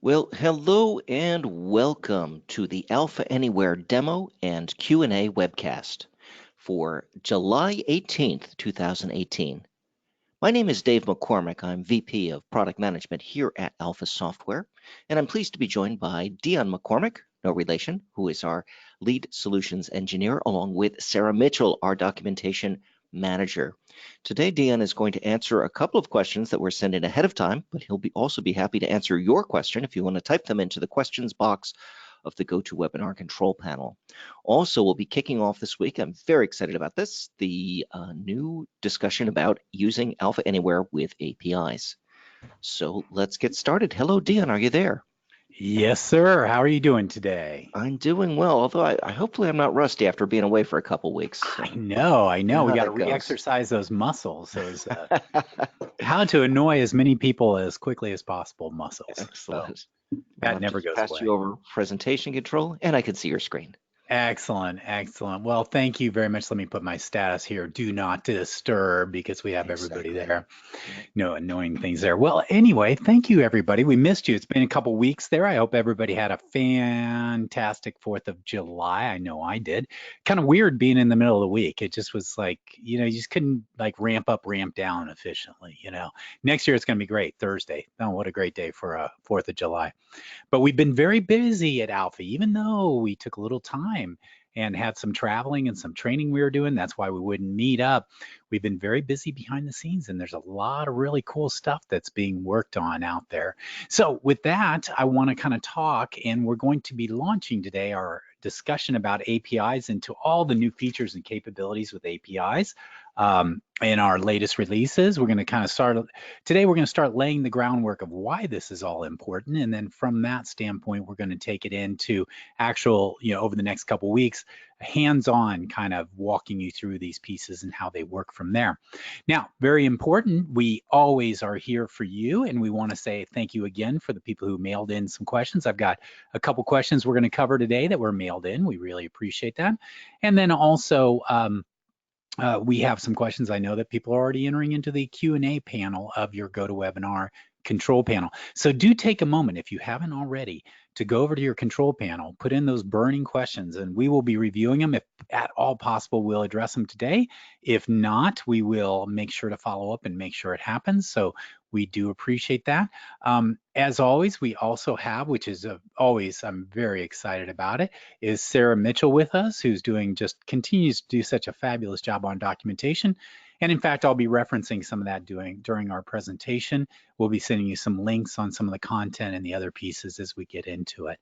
Well, hello and welcome to the Alpha Anywhere demo and Q&A webcast for July 18th, 2018. My name is Dave McCormick. I'm VP of Product Management here at Alpha Software, and I'm pleased to be joined by Dion McCormick, no relation, who is our lead solutions engineer, along with Sarah Mitchell, our documentation manager. Today, Dion is going to answer a couple of questions that were sent in ahead of time, but he'll also be happy to answer your question if you want to type them into the questions box of the GoToWebinar control panel. Also, we'll be kicking off this week, I'm very excited about this, the new discussion about using Alpha Anywhere with APIs. So let's get started. Hello, Dion, are you there? Yes, sir. How are you doing today? I'm doing well, although hopefully I'm not rusty after being away for a couple weeks. So, I you know. know We how got to that goes. re-exercise those muscles, those how to annoy as many people as quickly as possible muscles. So Excellent. that I've never just goes passed you away. over presentation control, and I can see your screen. Excellent, excellent. Well, thank you very much. Let me put my status here. Do not disturb because we have everybody Exactly. there. Yep. No annoying things there. Well, anyway, thank you, everybody. We missed you. It's been a couple weeks there. I hope everybody had a fantastic 4th of July. I know I did. Kind of weird being in the middle of the week. It just was like, you just couldn't like ramp up, ramp down efficiently. Next year it's going to be great. Thursday. Oh, what a great day for 4th of July. But we've been very busy at Alpha, even though we took a little time and had some traveling and some training we were doing. That's why we wouldn't meet up. We've been very busy behind the scenes, and there's a lot of really cool stuff that's being worked on out there. So, with that, I want to kind of talk, and we're going to be launching today our discussion about APIs into all the new features and capabilities with APIs. In our latest releases, we're going to kind of start today. We're going to start laying the groundwork of why this is all important, and then from that standpoint, we're going to take it into actual, over the next couple weeks, hands-on kind of walking you through these pieces and how they work from there. Now, very important, we always are here for you, and we want to say thank you again for the people who mailed in some questions. I've got a couple questions we're going to cover today that were mailed in. We really appreciate that. And then also, we have some questions. I know that people are already entering into the Q&A panel of your GoToWebinar control panel. So do take a moment, if you haven't already, to go over to your control panel, put in those burning questions, and we will be reviewing them. If at all possible, we'll address them today. If not, we will make sure to follow up and make sure it happens. So we do appreciate that. As always, we also have, which is always, I'm very excited about it, is Sarah Mitchell with us, who's continues to do such a fabulous job on documentation. And in fact, I'll be referencing some of that during our presentation. We'll be sending you some links on some of the content and the other pieces as we get into it.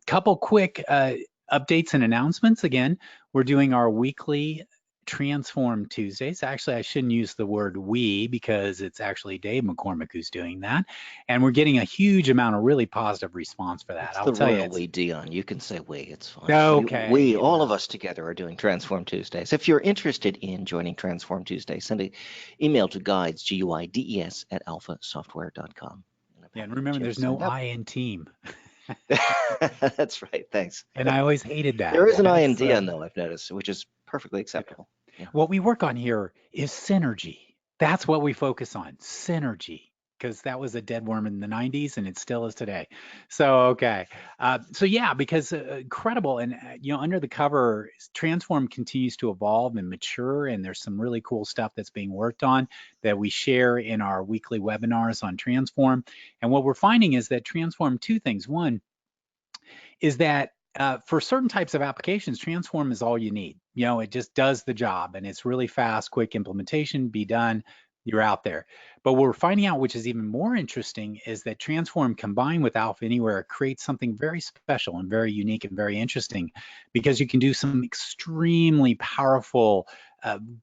Couple quick updates and announcements. Again, we're doing our weekly Transform Tuesdays. Actually, I shouldn't use the word we because it's actually Dave McCormick who's doing that. And we're getting a huge amount of really positive response for that. It's I'll the tell you, royal it's we, Dion. You can say we, it's fine. okay. All of us together are doing Transform Tuesdays. If you're interested in joining Transform Tuesday, send an email to guides, Guides, at alphasoftware.com. And I'm Yeah, and happy to remember, get you there's no signed up. I in team. That's right. Thanks. And I always hated that. There is an I in So, Dion, though, I've noticed, which is perfectly yeah. acceptable. Yeah. What we work on here is synergy. That's what we focus on, synergy, because that was a dead worm in the 90s and it still is today. So, okay. So yeah, because incredible. And, under the cover, Transform continues to evolve and mature. And there's some really cool stuff that's being worked on that we share in our weekly webinars on Transform. And what we're finding is that Transform, two things. One is that for certain types of applications, Transform is all you need. It just does the job and it's really fast, quick implementation, be done, you're out there. But what we're finding out, which is even more interesting, is that Transform combined with Alpha Anywhere creates something very special and very unique and very interesting because you can do some extremely powerful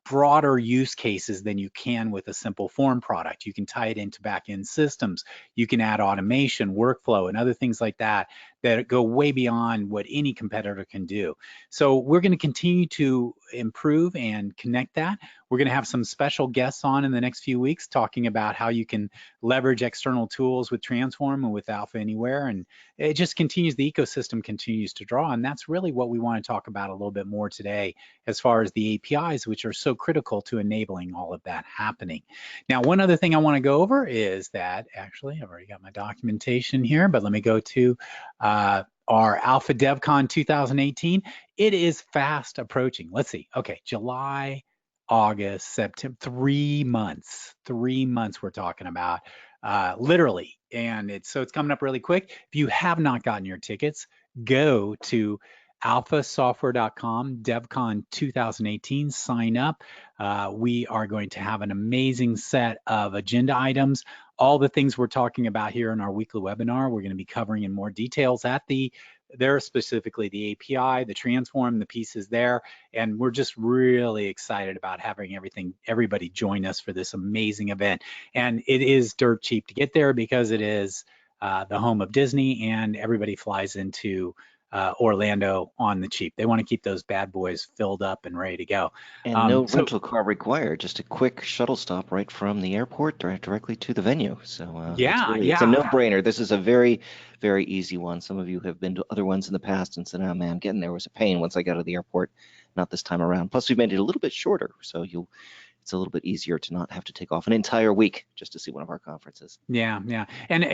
broader use cases than you can with a simple form product. You can tie it into back-end systems. You can add automation, workflow, and other things like that that go way beyond what any competitor can do. So we're going to continue to improve and connect that. We're going to have some special guests on in the next few weeks talking about how you can leverage external tools with Transform and with Alpha Anywhere. And it just continues, the ecosystem continues to draw. And that's really what we want to talk about a little bit more today as far as the APIs, which are so critical to enabling all of that happening. Now, one other thing I want to go over is that, actually, I've already got my documentation here, but let me go to our Alpha DevCon 2018. It is fast approaching. Let's see. Okay, July, August, September, 3 months. 3 months we're talking about, literally. And it's coming up really quick. If you have not gotten your tickets, go to alphasoftware.com, DevCon 2018, sign up. We are going to have an amazing set of agenda items. All the things we're talking about here in our weekly webinar, we're going to be covering in more details at there, specifically the API, the Transform, the pieces there. And we're just really excited about having everybody join us for this amazing event. And it is dirt cheap to get there because it is the home of Disney, and everybody flies into Orlando on the cheap. They want to keep those bad boys filled up and ready to go. And no rental car required, just a quick shuttle stop right from the airport directly to the venue. So it's a no-brainer. This is a very, very easy one. Some of you have been to other ones in the past and said, oh man, getting there was a pain once I got out of the airport. Not this time around. Plus, we made it a little bit shorter, so it's a little bit easier to not have to take off an entire week just to see one of our conferences. Yeah. And,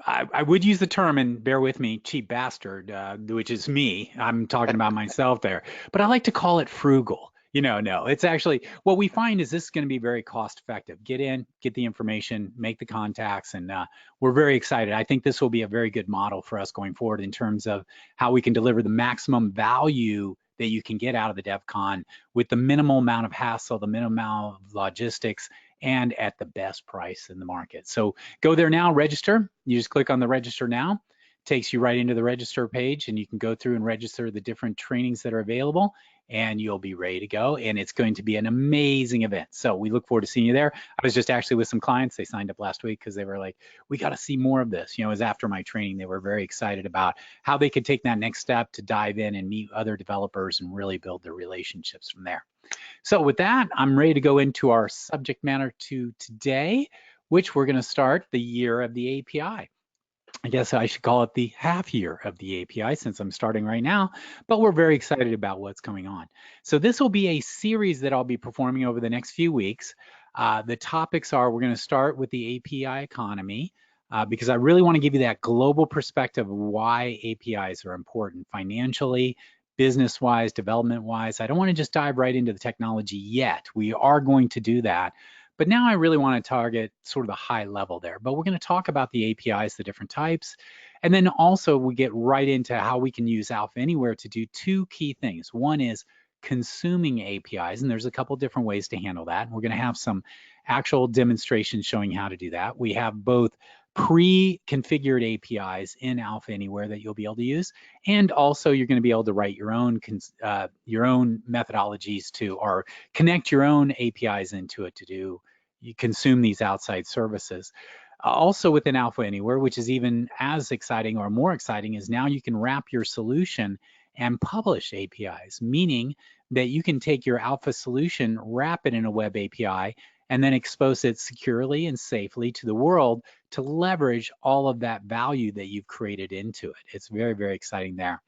I would use the term, and bear with me, cheap bastard, which is me. I'm talking about myself there. But I like to call it frugal. No, it's actually, what we find is this is going to be very cost effective. Get in, get the information, make the contacts, and we're very excited. I think this will be a very good model for us going forward in terms of how we can deliver the maximum value that you can get out of the DevCon with the minimal amount of hassle, the minimal amount of logistics, and at the best price in the market. So go there now, register. You just click on the register now. Takes you right into the register page, and you can go through and register the different trainings that are available, and you'll be ready to go. And it's going to be an amazing event. So we look forward to seeing you there. I was just actually with some clients. They signed up last week because they were like, we got to see more of this. It was after my training. They were very excited about how they could take that next step to dive in and meet other developers and really build their relationships from there. So with that, I'm ready to go into our subject matter to today, which we're going to start the year of the API. I guess I should call it the half year of the API since I'm starting right now, but we're very excited about what's going on. So this will be a series that I'll be performing over the next few weeks. The topics are, we're going to start with the API economy because I really want to give you that global perspective of why APIs are important financially, business-wise, development-wise. I don't want to just dive right into the technology yet. We are going to do that. But now I really want to target sort of a high level there. But we're going to talk about the APIs, the different types. And then also we get right into how we can use Alpha Anywhere to do two key things. One is consuming APIs, and there's a couple different ways to handle that. And we're going to have some actual demonstrations showing how to do that. We have both pre-configured APIs in Alpha Anywhere that you'll be able to use, and also you're going to be able to write your own methodologies to, or connect your own APIs into it to you consume these outside services. Also within Alpha Anywhere, which is even as exciting or more exciting, is now you can wrap your solution and publish APIs, meaning that you can take your Alpha solution, wrap it in a web API, and then expose it securely and safely to the world to leverage all of that value that you've created into it. It's very, very exciting there.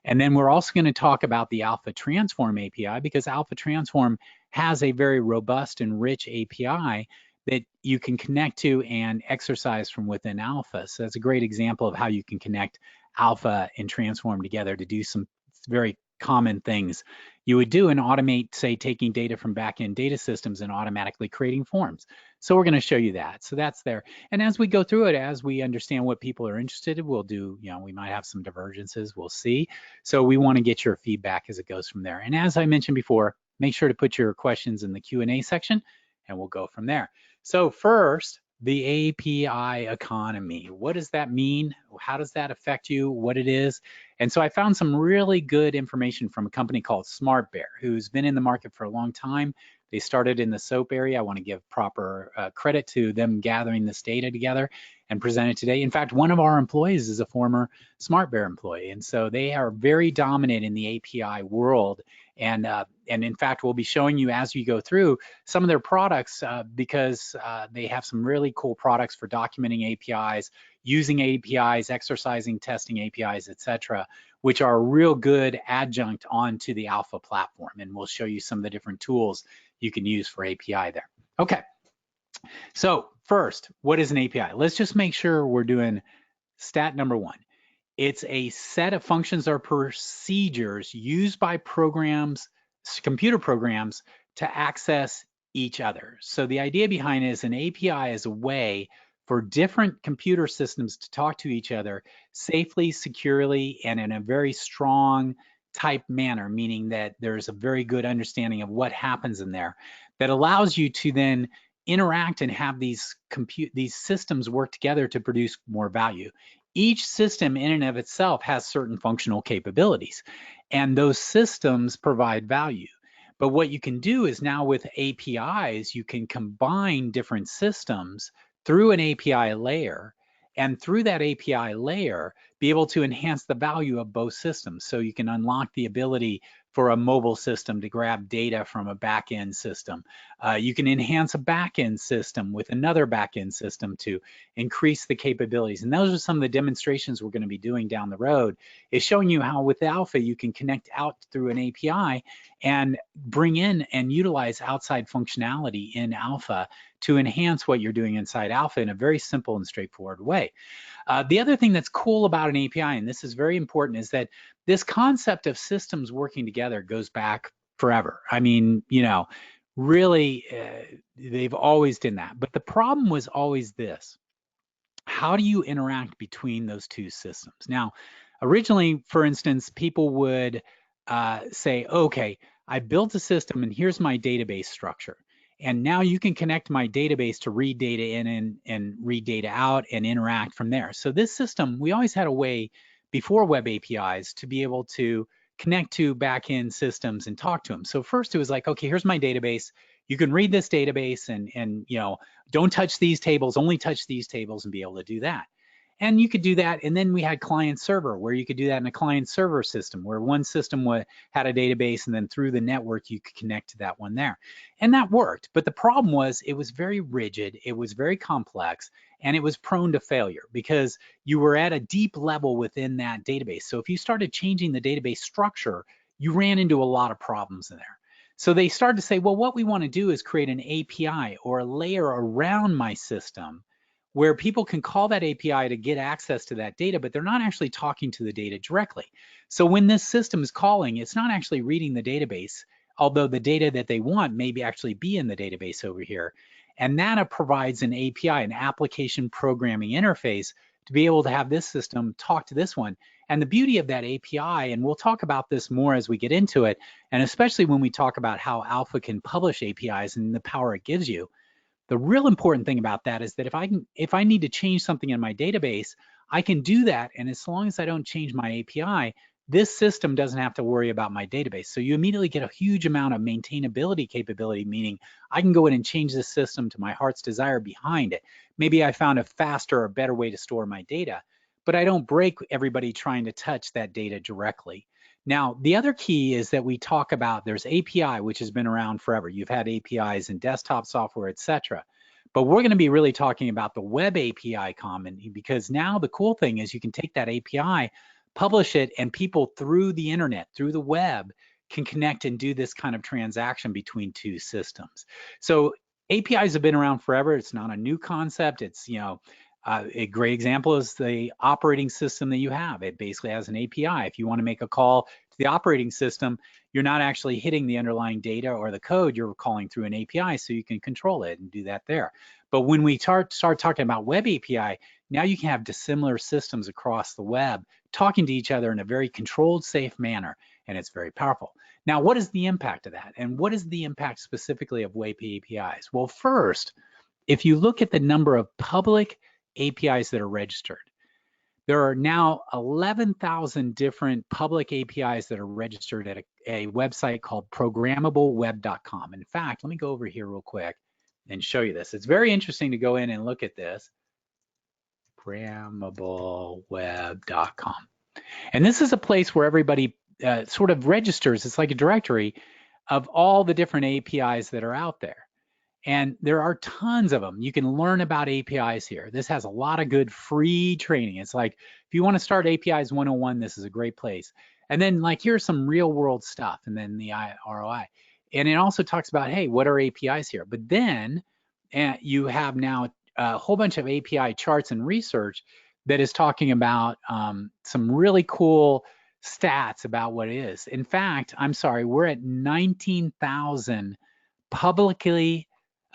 And then we're also going to talk about the Alpha Transform API, because Alpha Transform has a very robust and rich API that you can connect to and exercise from within Alpha. So that's a great example of how you can connect Alpha and Transform together to do some very common things you would do and automate, say, taking data from backend data systems and automatically creating forms. So we're going to show you that. So that's there. And as we go through it, as we understand what people are interested in, we'll do, we might have some divergences, we'll see. So we want to get your feedback as it goes from there. And as I mentioned before, make sure to put your questions in the Q&A section and we'll go from there. So first, the API economy. What does that mean? How does that affect you? What it is? And so I found some really good information from a company called SmartBear, who's been in the market for a long time. They started in the SOAP area. I want to give proper credit to them gathering this data together. and present it today. In fact, one of our employees is a former SmartBear employee, and so they are very dominant in the API world. And in fact, we'll be showing you as we go through some of their products because they have some really cool products for documenting APIs, using APIs, exercising, testing APIs, etc., which are a real good adjunct onto the Alpha platform. And we'll show you some of the different tools you can use for API there. Okay, so first, what is an API? Let's just make sure we're doing stat number one. It's a set of functions or procedures used by programs, computer programs, to access each other. So the idea behind it is an API is a way for different computer systems to talk to each other safely, securely, and in a very strong type manner, meaning that there's a very good understanding of what happens in there that allows you to then interact and have these systems work together to produce more value. Each system in and of itself has certain functional capabilities, and those systems provide value. But what you can do is now with APIs, you can combine different systems through an API layer, and through that API layer, be able to enhance the value of both systems. So you can unlock the ability for a mobile system to grab data from a back-end system. You can enhance a back-end system with another back-end system to increase the capabilities. And those are some of the demonstrations we're going to be doing down the road, is showing you how with Alpha you can connect out through an API and bring in and utilize outside functionality in Alpha to enhance what you're doing inside Alpha in a very simple and straightforward way. The other thing that's cool about an API, and this is very important, is that this concept of systems working together goes back forever. I mean, you know, really, they've always done that. But the problem was always this: how do you interact between those two systems? Now, originally, for instance, people would say, okay, I built a system and here's my database structure. And now you can connect my database to read data in and read data out and interact from there. So this system, we always had a way before web APIs to be able to connect to backend systems and talk to them. So first it was like, okay, here's my database. You can read this database and you know, don't touch these tables, only touch these tables, and be able to do that. And you could do that. And then we had client server, where you could do that in a client server system, where one system had a database, and then through the network, you could connect to that one there. And that worked. But the problem was it was very rigid, it was very complex, and it was prone to failure because you were at a deep level within that database. So if you started changing the database structure, you ran into a lot of problems in there. So they started to say, well, what we want to do is create an API or a layer around my system where people can call that API to get access to that data, but they're not actually talking to the data directly. So when this system is calling, it's not actually reading the database, although the data that they want may actually be in the database over here. And that provides an API, an application programming interface, to be able to have this system talk to this one. And the beauty of that API, and we'll talk about this more as we get into it, and especially when we talk about how Alpha can publish APIs and the power it gives you, the real important thing about that is that if I need to change something in my database, I can do that. And as long as I don't change my API, this system doesn't have to worry about my database. So you immediately get a huge amount of maintainability capability, meaning I can go in and change this system to my heart's desire behind it. Maybe I found a faster or better way to store my data, but I don't break everybody trying to touch that data directly. Now, the other key is that we talk about, there's API, which has been around forever. You've had APIs in desktop software, etc. But we're going to be really talking about the web API common, because now the cool thing is you can take that API, publish it, and people through the internet, through the web, can connect and do this kind of transaction between two systems. So APIs have been around forever. It's not a new concept. It's, you know, a great example is the operating system that you have. It basically has an API. If you want to make a call to the operating system, you're not actually hitting the underlying data or the code, you're calling through an API, so you can control it and do that there. But when we start talking about web API, now you can have dissimilar systems across the web talking to each other in a very controlled, safe manner, and it's very powerful. Now, what is the impact of that? And what is the impact specifically of web APIs? Well, first, if you look at the number of public APIs that are registered, there are now 11,000 different public APIs that are registered at a website called programmableweb.com. In fact, let me go over here real quick and show you this. It's very interesting to go in and look at this. programmableweb.com. And this is a place where everybody sort of registers. It's like a directory of all the different APIs that are out there. And there are tons of them. You can learn about APIs here. This has a lot of good free training. It's like, if you want to start APIs 101, this is a great place. And then like, here's some real world stuff and then the ROI. And it also talks about, hey, what are APIs here? But then you have now a whole bunch of API charts and research that is talking about some really cool stats about what it is. In fact, I'm sorry, we're at 19,000 publicly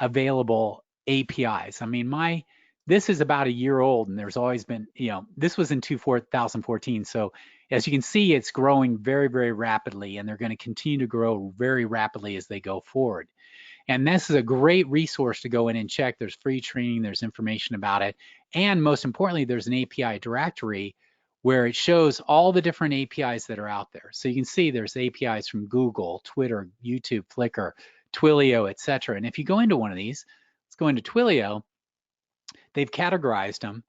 available APIs. I mean, this is about a year old, and there's always been, this was in 2014. So as you can see, it's growing very, very rapidly, and they're going to continue to grow very rapidly as they go forward. And this is a great resource to go in and check. There's free training, there's information about it. And most importantly, there's an API directory where it shows all the different APIs that are out there. So you can see there's APIs from Google, Twitter, YouTube, Flickr, Twilio, etc. And if you go into one of these, let's go into Twilio, they've categorized them.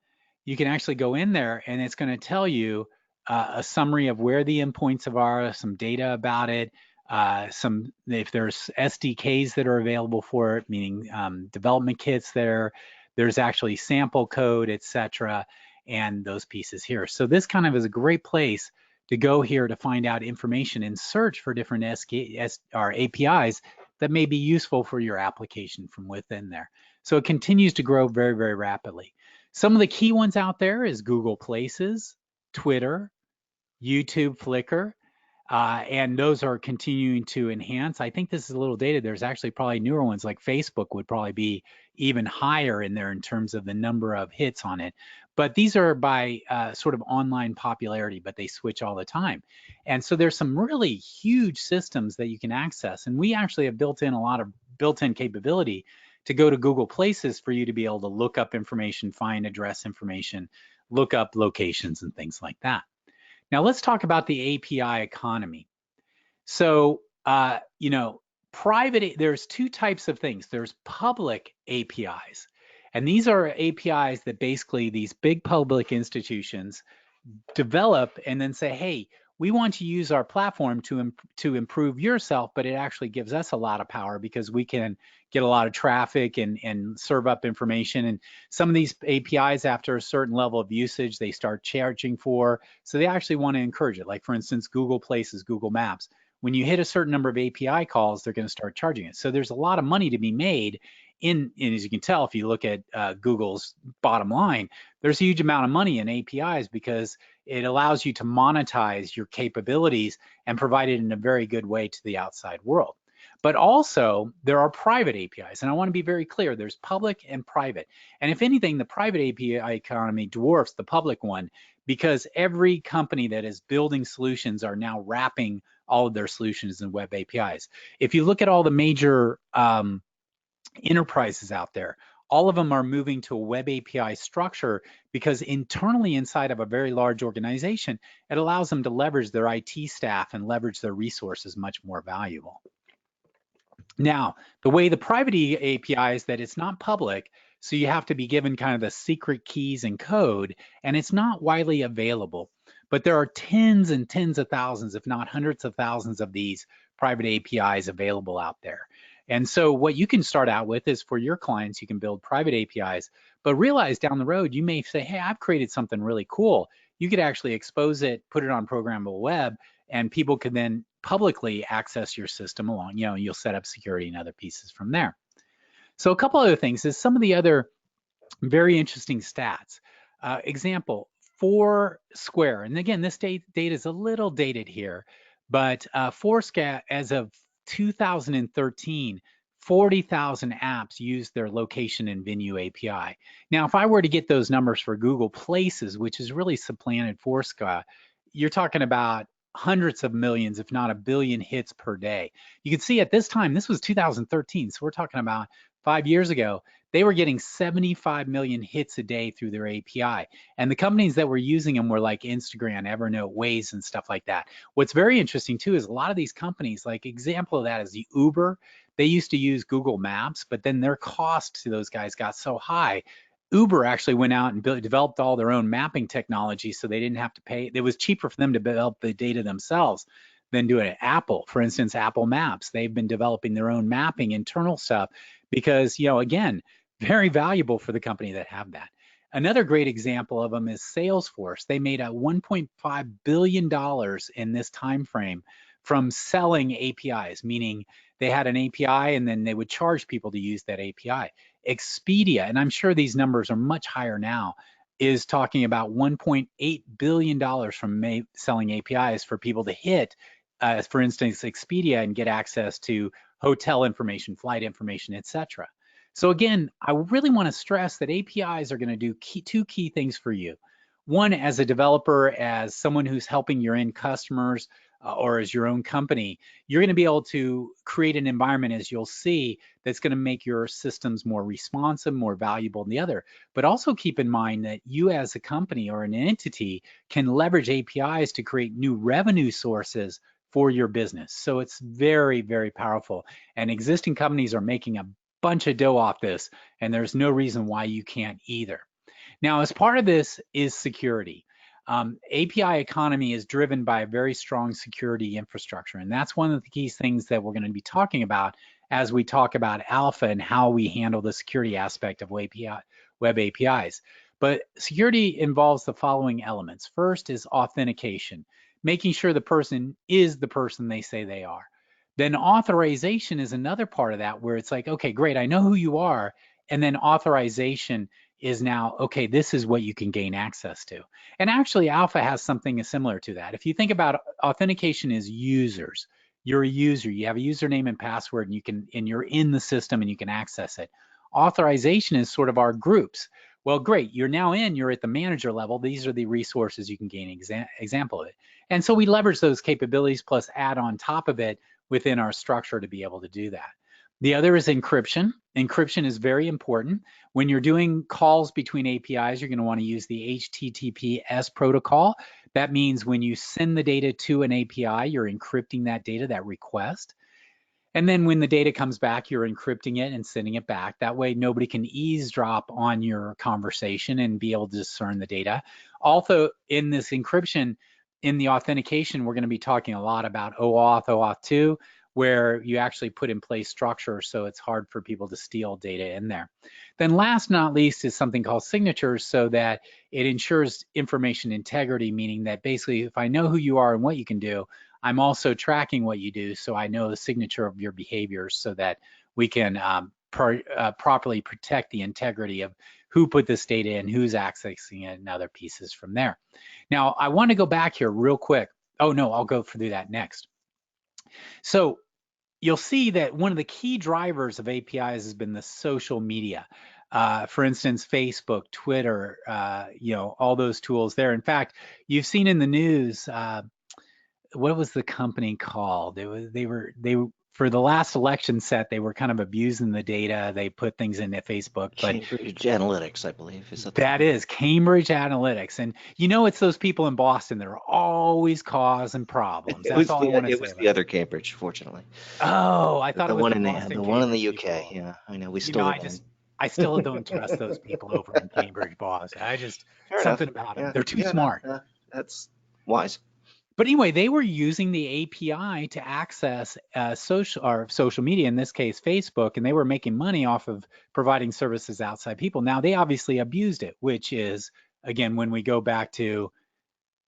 You can actually go in there and it's going to tell you a summary of where the endpoints are, some data about it, if there's SDKs that are available for it, meaning development kits there, there's actually sample code, etc., and those pieces here. So this kind of is a great place to go here to find out information and search for different APIs that may be useful for your application from within there. So it continues to grow very, very rapidly. Some of the key ones out there is Google Places, Twitter, YouTube, Flickr, and those are continuing to enhance. I think this is a little dated. There's actually probably newer ones like Facebook would probably be even higher in there in terms of the number of hits on it. But these are by sort of online popularity, but they switch all the time. And so there's some really huge systems that you can access. And we actually have built in a lot of built-in capability to go to Google Places for you to be able to look up information, find address information, look up locations and things like that. Now let's talk about the API economy. So, there's two types of things. There's public APIs, and these are APIs that basically these big public institutions develop and then say, hey, we want to use our platform to improve yourself, but it actually gives us a lot of power because we can get a lot of traffic and serve up information. And some of these APIs, after a certain level of usage, they start charging for. So they actually want to encourage it. Like for instance, Google Places, Google Maps. When you hit a certain number of API calls, they're going to start charging it. So there's a lot of money to be made and as you can tell, if you look at Google's bottom line, there's a huge amount of money in APIs because it allows you to monetize your capabilities and provide it in a very good way to the outside world. But also there are private APIs, and I want to be very clear, there's public and private. And if anything, the private API economy dwarfs the public one because every company that is building solutions are now wrapping all of their solutions in web APIs. If you look at all the major enterprises out there, all of them are moving to a web API structure because internally inside of a very large organization, it allows them to leverage their IT staff and leverage their resources much more valuable. Now, the way the private API is that it's not public, so you have to be given kind of the secret keys and code, and it's not widely available. But there are tens and tens of thousands, if not hundreds of thousands of these private APIs available out there. And so what you can start out with is for your clients, you can build private APIs, but realize down the road, you may say, hey, I've created something really cool. You could actually expose it, put it on programmable web, and people can then publicly access your system along, you'll set up security and other pieces from there. So a couple other things is some of the other very interesting stats. Example, Foursquare, and again, this data is a little dated here, but Foursquare, as of 2013, 40,000 apps used their location and venue API. Now, if I were to get those numbers for Google Places, which has really supplanted Foursquare, you're talking about hundreds of millions, if not a billion hits per day. You can see at this time, this was 2013, so we're talking about 5 years ago, they were getting 75 million hits a day through their API. And the companies that were using them were like Instagram, Evernote, Waze, and stuff like that. What's very interesting too is a lot of these companies, like example of that is the Uber, they used to use Google Maps, but then their cost to those guys got so high, Uber actually went out and developed all their own mapping technology so they didn't have to pay. It was cheaper for them to develop the data themselves than doing it. Apple, for instance, Apple Maps, they've been developing their own mapping internal stuff because, again, very valuable for the company that have that. Another great example of them is Salesforce. They made a $1.5 billion in this time frame from selling APIs, meaning they had an API and then they would charge people to use that API. Expedia, and I'm sure these numbers are much higher now, is talking about $1.8 billion from selling APIs for people to hit, for instance, Expedia, and get access to hotel information, flight information, etc. So again, I really want to stress that APIs are going to do two key things for you. One, as a developer, as someone who's helping your end customers, or as your own company, you're going to be able to create an environment, as you'll see, that's going to make your systems more responsive, more valuable than the other. But also keep in mind that you as a company or an entity can leverage APIs to create new revenue sources for your business. So it's very, very powerful. And existing companies are making a bunch of dough off this, and there's no reason why you can't either. Now, as part of this is security. API economy is driven by a very strong security infrastructure, and that's one of the key things that we're going to be talking about as we talk about Alpha and how we handle the security aspect of web APIs. But security involves the following elements. First is authentication, making sure the person is the person they say they are. Then authorization is another part of that, where it's like, okay, great, I know who you are. And then authorization is now, okay, this is what you can gain access to. And actually, Alpha has something similar to that. If you think about authentication as users, you're a user, you have a username and password, and you're in the system and you can access it. Authorization is sort of our groups. Well, great, you're now you're at the manager level. These are the resources you can gain example of it. And so we leverage those capabilities plus add on top of it within our structure to be able to do that. The other is encryption. Encryption is very important. When you're doing calls between APIs, you're going to want to use the HTTPS protocol. That means when you send the data to an API, you're encrypting that data, that request. And then when the data comes back, you're encrypting it and sending it back. That way, nobody can eavesdrop on your conversation and be able to discern the data. Also, in this encryption, in the authentication, we're going to be talking a lot about OAuth, OAuth 2, where you actually put in place structure so it's hard for people to steal data in there. Then last not least is something called signatures, so that it ensures information integrity, meaning that basically if I know who you are and what you can do, I'm also tracking what you do, so I know the signature of your behaviors so that we can properly protect the integrity of who put this data in, who's accessing it, and other pieces from there. Now, I want to go back here real quick. Oh no, I'll go through that next. So you'll see that one of the key drivers of APIs has been the social media. For instance, Facebook, Twitter, all those tools there. In fact, you've seen in the news, what was the company called? They were for the last election set, they were kind of abusing the data. They put things into Facebook. Cambridge Analytics, I believe. That is Cambridge Analytics. And it's those people in Boston that are always causing problems. That's all I want to say. It was the other Cambridge, fortunately. Oh, I thought it was the Boston. The one in the UK. People. Yeah, I know. I still don't trust those people over in Cambridge, Boston. Something about them. They're too smart. That's wise. But anyway, they were using the API to access social media, in this case, Facebook, and they were making money off of providing services outside people. Now, they obviously abused it, which is, again, when we go back to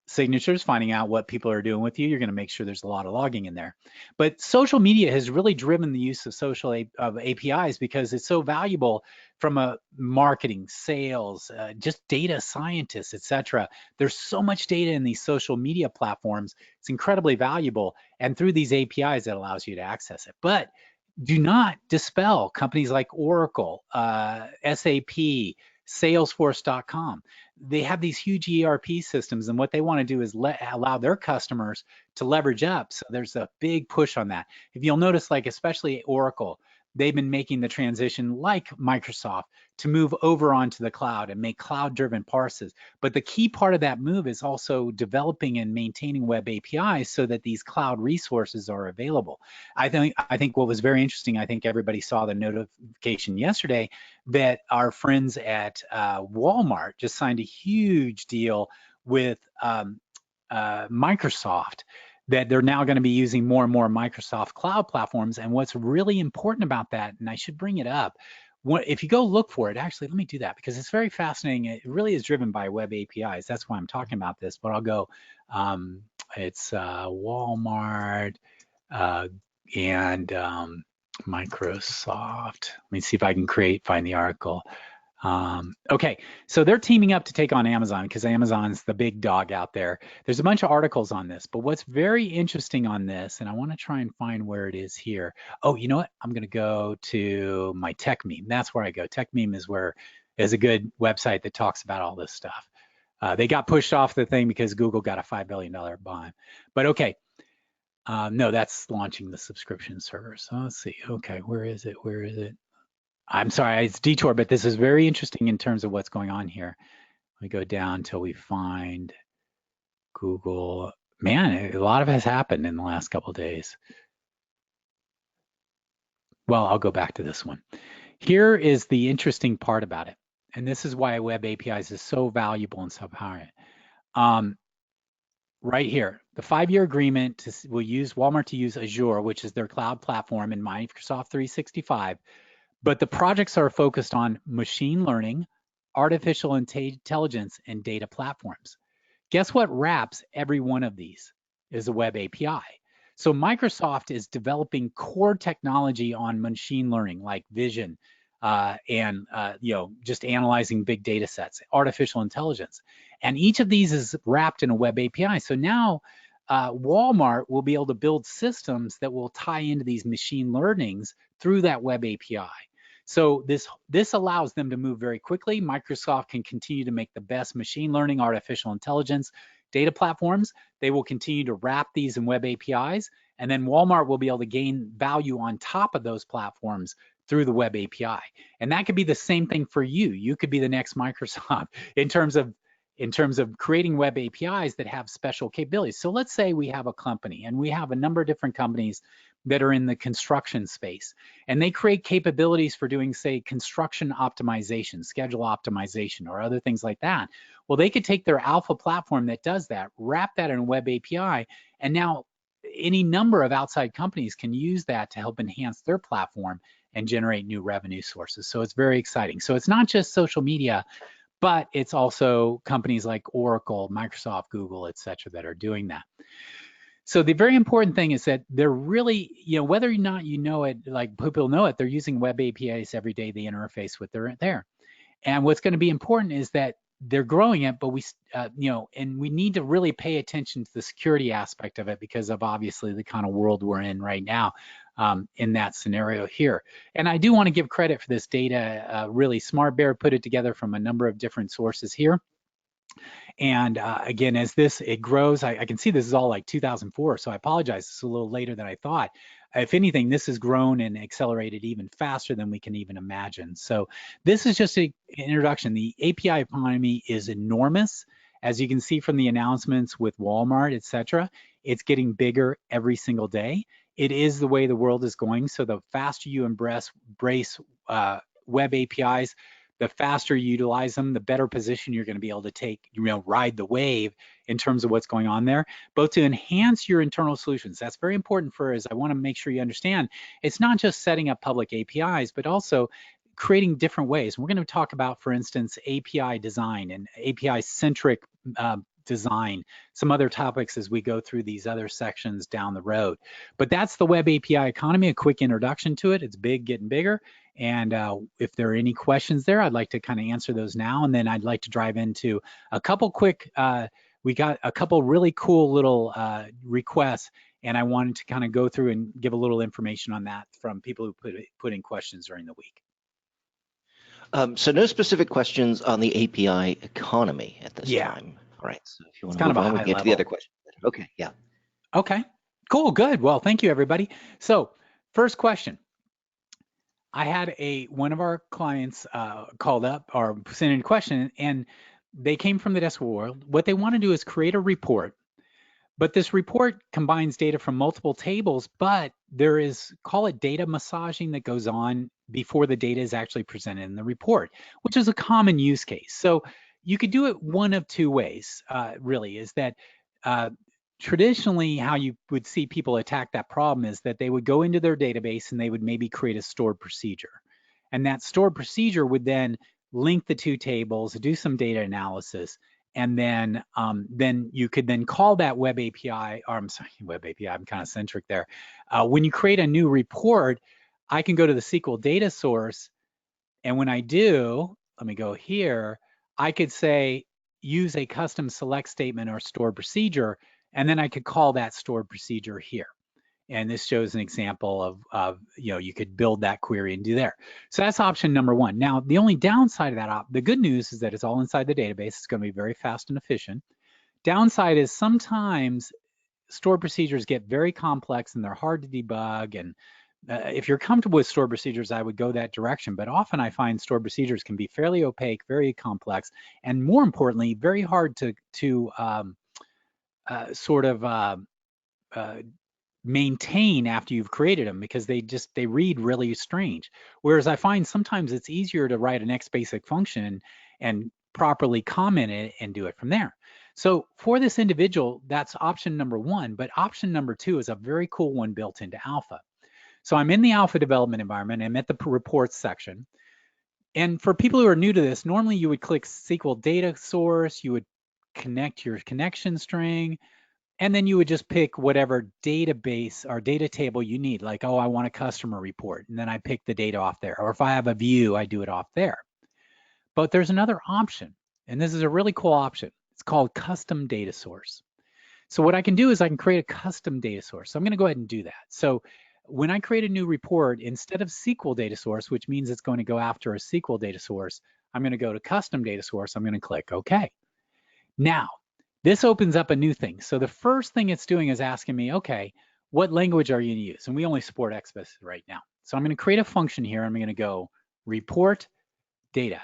signatures, finding out what people are doing with you, you're going to make sure there's a lot of logging in there. But social media has really driven the use of APIs because it's so valuable from a marketing, sales, just data scientists, etc. There's so much data in these social media platforms. It's incredibly valuable. And through these APIs, it allows you to access it. But do not dispel companies like Oracle, SAP, Salesforce.com. They have these huge ERP systems, and what they want to do is allow their customers to leverage up. So there's a big push on that. If you'll notice, like especially Oracle, they've been making the transition, like Microsoft, to move over onto the cloud and make cloud-driven parses. But the key part of that move is also developing and maintaining web APIs so that these cloud resources are available. I think what was very interesting, I think everybody saw the notification yesterday that our friends at Walmart just signed a huge deal with Microsoft, that they're now going to be using more and more Microsoft cloud platforms. And what's really important about that, and I should bring it up, if you go look for it, actually, let me do that because it's very fascinating. It really is driven by web APIs. That's why I'm talking about this, but I'll go, it's Walmart and Microsoft. Let me see if I can find the article. Okay, so they're teaming up to take on Amazon because Amazon's the big dog out there. There's a bunch of articles on this, but what's very interesting on this, and I want to try and find where it is here. Oh, you know what? I'm going to go to my Tech Meme. That's where I go. Tech Meme is a good website that talks about all this stuff. They got pushed off the thing because Google got a $5 billion bond. But okay, no, that's launching the subscription server. So let's see. Okay, where is it? Where is it? I'm sorry, it's detour, but this is very interesting in terms of what's going on here. We go down until we find Google. Man, a lot of it has happened in the last couple of days. Well, I'll go back to this one. Here is the interesting part about it, and this is why web APIs is so valuable and so powerful. Right here, the 5-year agreement will use Walmart to use Azure, which is their cloud platform, in Microsoft 365. But the projects are focused on machine learning, artificial intelligence, and data platforms. Guess what wraps every one of these is a web API. So Microsoft is developing core technology on machine learning, like vision, and just analyzing big data sets, artificial intelligence. And each of these is wrapped in a web API. So now Walmart will be able to build systems that will tie into these machine learnings through that web API. So this allows them to move very quickly. Microsoft can continue to make the best machine learning, artificial intelligence, data platforms. They will continue to wrap these in web APIs, and then Walmart will be able to gain value on top of those platforms through the web API. And that could be the same thing for you. You could be the next Microsoft in terms of creating web APIs that have special capabilities. So let's say we have a company, and we have a number of different companies that are in the construction space, and they create capabilities for doing, say, construction optimization, schedule optimization, or other things like that. Well, they could take their alpha platform that does that, wrap that in a web API, and now any number of outside companies can use that to help enhance their platform and generate new revenue sources. So it's very exciting. So it's not just social media, but it's also companies like Oracle, Microsoft, Google, et cetera, that are doing that. So the very important thing is that they're really, whether or not you know it, like people know it, they're using web APIs every day. They interface with there. And what's going to be important is that they're growing it, but and we need to really pay attention to the security aspect of it because of obviously the kind of world we're in right now in that scenario here. And I do want to give credit for this data. Really, Smart Bear put it together from a number of different sources here. And again, as it grows, I can see this is all like 2004, so I apologize. It's a little later than I thought. If anything, this has grown and accelerated even faster than we can even imagine. So this is just an introduction. The API economy is enormous. As you can see from the announcements with Walmart, et cetera, it's getting bigger every single day. It is the way the world is going. So the faster you embrace web APIs, the faster you utilize them, the better position you're going to be able to take, ride the wave in terms of what's going on there, both to enhance your internal solutions. That's very important I want to make sure you understand, it's not just setting up public APIs, but also creating different ways. We're going to talk about, for instance, API design and API-centric design, some other topics as we go through these other sections down the road. But that's the web API economy, a quick introduction to it. It's big, getting bigger. And if there are any questions there, I'd like to kind of answer those now. And then I'd like to drive into a couple quick, we got a couple really cool little requests, and I wanted to kind of go through and give a little information on that from people who put in questions during the week. So no specific questions on the API economy at this time. All right, so if you want to move on, we can get to the other question. Okay, yeah. Okay, cool, good. Well, thank you, everybody. So first question. I had one of our clients called up or sent in a question, and they came from the desk world. What they want to do is create a report, but this report combines data from multiple tables, but there is, call it data massaging, that goes on before the data is actually presented in the report, which is a common use case. So you could do it one of two ways, really, is that uh, traditionally how you would see people attack that problem is that they would go into their database and they would maybe create a stored procedure. And that stored procedure would then link the two tables, do some data analysis, and then you could then call that web API, or I'm sorry, web API, I'm kind of centric there. When you create a new report, I can go to the SQL data source, and when I do, let me go here, I could say, use a custom select statement or stored procedure, and then I could call that stored procedure here. And this shows an example of you could build that query and do there. So that's option number one. Now, the only downside of that, the good news is that it's all inside the database. It's going to be very fast and efficient. Downside is sometimes stored procedures get very complex and they're hard to debug. And if you're comfortable with stored procedures, I would go that direction. But often I find stored procedures can be fairly opaque, very complex, and more importantly, very hard to sort of maintain after you've created them, because they read really strange. Whereas I find sometimes it's easier to write an Xbasic function and properly comment it and do it from there. So for this individual, that's option number one, but option number two is a very cool one built into Alpha. So I'm in the Alpha development environment. I'm at the reports section. And for people who are new to this, normally you would click SQL data source, you would connect your connection string, and then you would just pick whatever database or data table you need. Like, oh, I want a customer report. And then I pick the data off there. Or if I have a view, I do it off there. But there's another option. And this is a really cool option. It's called custom data source. So what I can do is I can create a custom data source. So I'm going to go ahead and do that. So when I create a new report, instead of SQL data source, which means it's going to go after a SQL data source, I'm going to go to custom data source. I'm going to click OK. Now, this opens up a new thing. So the first thing it's doing is asking me, okay, what language are you going to use? And we only support Xbasic right now. So I'm going to create a function here. I'm going to go report data.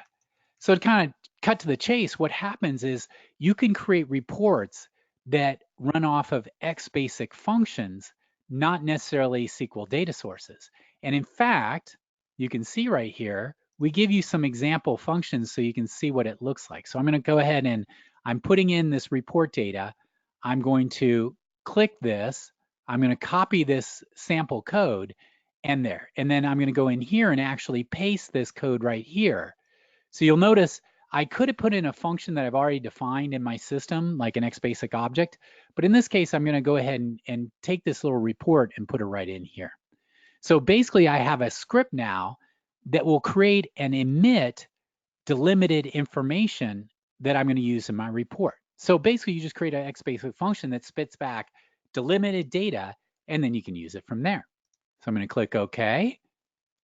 So to kind of cut to the chase, what happens is you can create reports that run off of Xbasic functions, not necessarily SQL data sources. And in fact, you can see right here, we give you some example functions so you can see what it looks like. So I'm going to go ahead and I'm putting in this report data. I'm going to click this. I'm going to copy this sample code and there. And then I'm going to go in here and actually paste this code right here. So you'll notice I could have put in a function that I've already defined in my system, like an Xbasic object. But in this case, I'm going to go ahead and take this little report and put it right in here. So basically, I have a script now that will create and emit delimited information that I'm going to use in my report. So basically, you just create an Xbasic function that spits back delimited data, and then you can use it from there. So I'm going to click OK.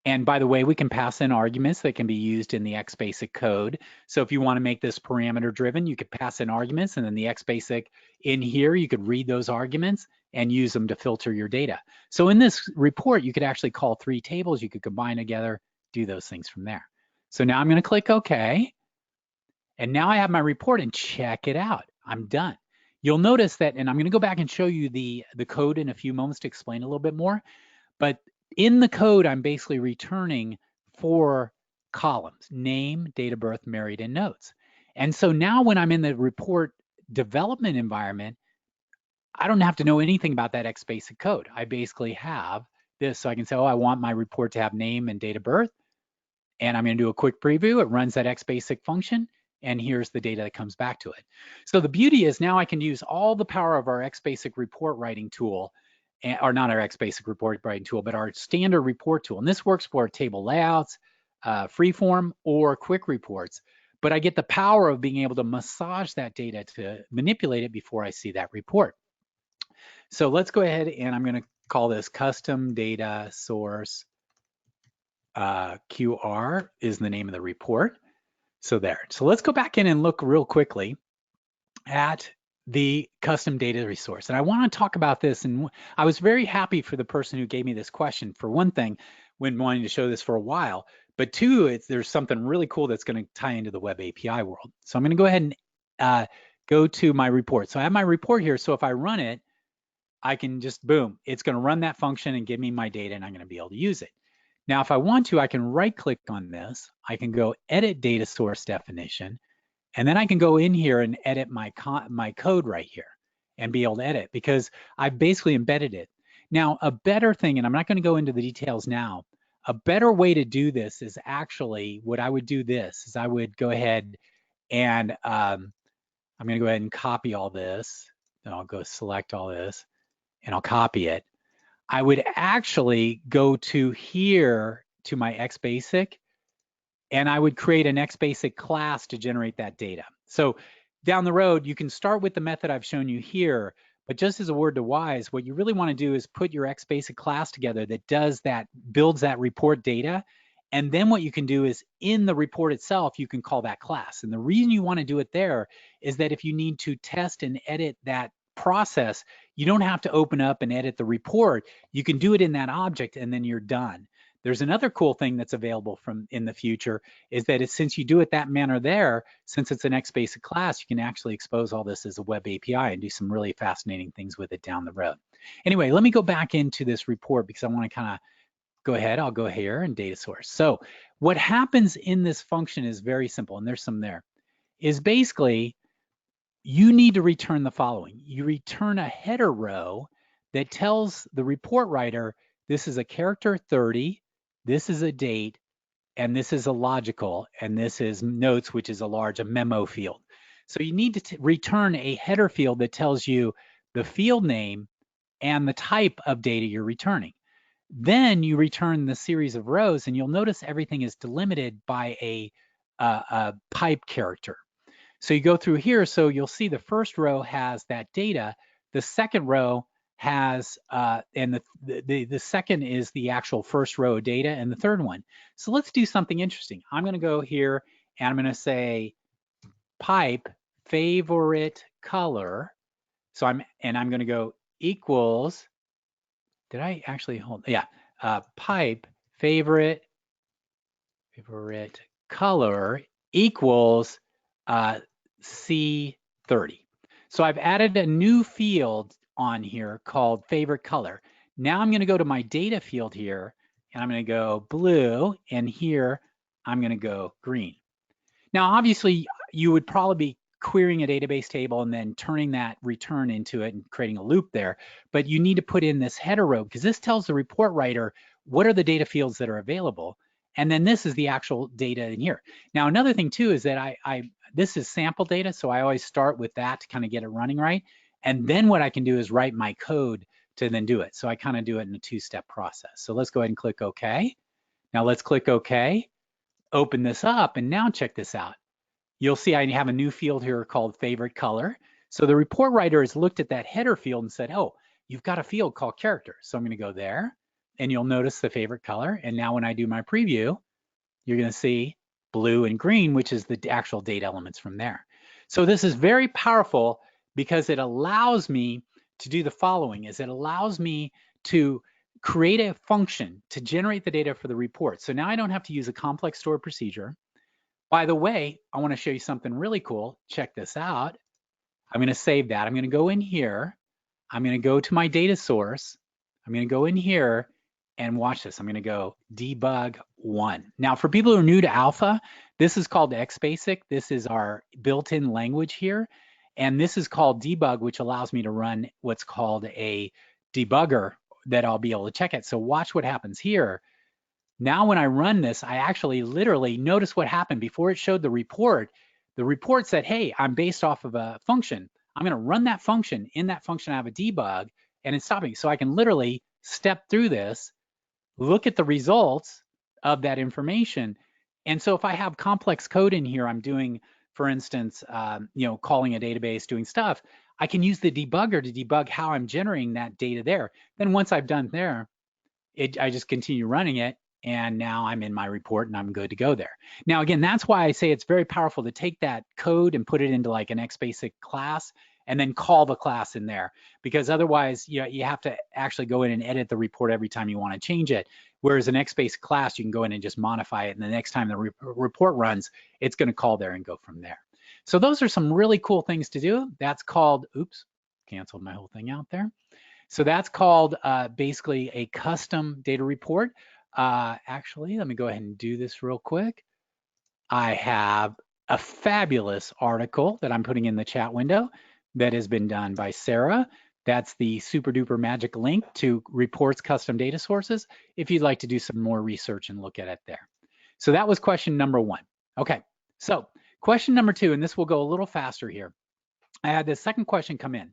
And by the way, we can pass in arguments that can be used in the Xbasic code. So if you want to make this parameter driven, you could pass in arguments, and then the Xbasic in here, you could read those arguments and use them to filter your data. So in this report, you could actually call 3 tables, you could combine together, do those things from there. So now I'm going to click OK. And now I have my report, and check it out. I'm done. You'll notice that, and I'm going to go back and show you the code in a few moments to explain a little bit more. But in the code, I'm basically returning 4 columns: name, date of birth, married, and notes. And so now when I'm in the report development environment, I don't have to know anything about that Xbasic code. I basically have this, so I can say, oh, I want my report to have name and date of birth. And I'm going to do a quick preview. It runs that Xbasic function, and here's the data that comes back to it. So the beauty is now I can use all the power of our Xbasic report writing tool, or not our Xbasic report writing tool, but our standard report tool. And this works for table layouts, freeform, or quick reports. But I get the power of being able to massage that data to manipulate it before I see that report. So let's go ahead, and I'm going to call this custom data source QR is the name of the report. So there. So let's go back in and look real quickly at the custom data resource. And I want to talk about this. And I was very happy for the person who gave me this question. For one thing, been wanting to show this for a while. But two, there's something really cool that's going to tie into the web API world. So I'm going to go ahead and go to my report. So I have my report here. So if I run it, I can just, boom, it's going to run that function and give me my data, and I'm going to be able to use it. Now, if I want to, I can right click on this. I can go edit data source definition, and then I can go in here and edit my code right here and be able to edit, because I've basically embedded it. Now, a better thing, and I'm not going to go into the details now, a better way to do this is actually, what I would do this is I would go ahead and I'm going to go ahead and copy all this. Then I'll go select all this and I'll copy it. I would actually go to here to my Xbasic, and I would create an Xbasic class to generate that data. So down the road, you can start with the method I've shown you here, but just as a word to wise, what you really want to do is put your Xbasic class together that does that, builds that report data. And then what you can do is in the report itself, you can call that class. And the reason you want to do it there is that if you need to test and edit that process, you don't have to open up and edit the report. You can do it in that object, and then you're done. There's another cool thing that's available from in the future is that since you do it that manner there, since it's an Xbasic class, you can actually expose all this as a web API and do some really fascinating things with it down the road. Anyway, let me go back into this report because I want to kind of go ahead. I'll go here and data source. So what happens in this function is very simple, and there's some there, is basically you need to return the following. You return a header row that tells the report writer, this is a character 30, this is a date, and this is a logical, and this is notes, which is a memo field. So you need to return a header field that tells you the field name and the type of data you're returning. Then you return the series of rows, and you'll notice everything is delimited by a pipe character. So you go through here, so you'll see the first row has that data, the second row has, and the second is the actual first row of data, and the third one. So let's do something interesting. I'm gonna go here and I'm gonna say pipe favorite color. So I'm gonna go equals, did I actually hold, yeah, pipe favorite color equals C30. So I've added a new field on here called favorite color. Now I'm going to go to my data field here, and I'm going to go blue, and here I'm going to go green. Now, obviously, you would probably be querying a database table and then turning that return into it and creating a loop there, but you need to put in this header row because this tells the report writer what are the data fields that are available. And then this is the actual data in here. Now, another thing too is that this is sample data, so I always start with that to kind of get it running right. And then what I can do is write my code to then do it. So I kind of do it in a two-step process. So let's go ahead and click OK. Now let's click OK, open this up, and now check this out. You'll see I have a new field here called favorite color. So the report writer has looked at that header field and said, oh, you've got a field called character. So I'm going to go there, and you'll notice the favorite color. And now when I do my preview, you're going to see blue and green, which is the actual data elements from there. So this is very powerful because it allows me to do the following, is it allows me to create a function to generate the data for the report. So now I don't have to use a complex stored procedure. By the way, I want to show you something really cool. Check this out. I'm going to save that. I'm going to go in here. I'm going to go to my data source. I'm going to go in here and watch this. I'm going to go debug 1. Now, for people who are new to alpha, this is called Xbasic. This is our built-in language here. And this is called debug, which allows me to run what's called a debugger that I'll be able to check it. So watch what happens here. Now, when I run this, I actually literally notice what happened before it showed the report. The report said, hey, I'm based off of a function. I'm going to run that function. In that function, I have a debug, and it's stopping. So I can literally step through this, look at the results of that information. And so if I have complex code in here, I'm doing, for instance, calling a database, doing stuff, I can use the debugger to debug how I'm generating that data there. Then once I've done there, I just continue running it. And now I'm in my report and I'm good to go there. Now, again, that's why I say it's very powerful to take that code and put it into like an Xbasic class and then call the class in there, because otherwise you have to actually go in and edit the report every time you want to change it. Whereas an Xbasic class, you can go in and just modify it, and the next time the report runs, it's going to call there and go from there. So those are some really cool things to do. That's called, oops, canceled my whole thing out there. So that's called basically a custom data report. Actually, let me go ahead and do this real quick. I have a fabulous article that I'm putting in the chat window that has been done by Sarah. That's the super duper magic link to reports custom data sources if you'd like to do some more research and look at it there. So that was question number 1. Okay, so question number 2, and this will go a little faster here. I had the second question come in.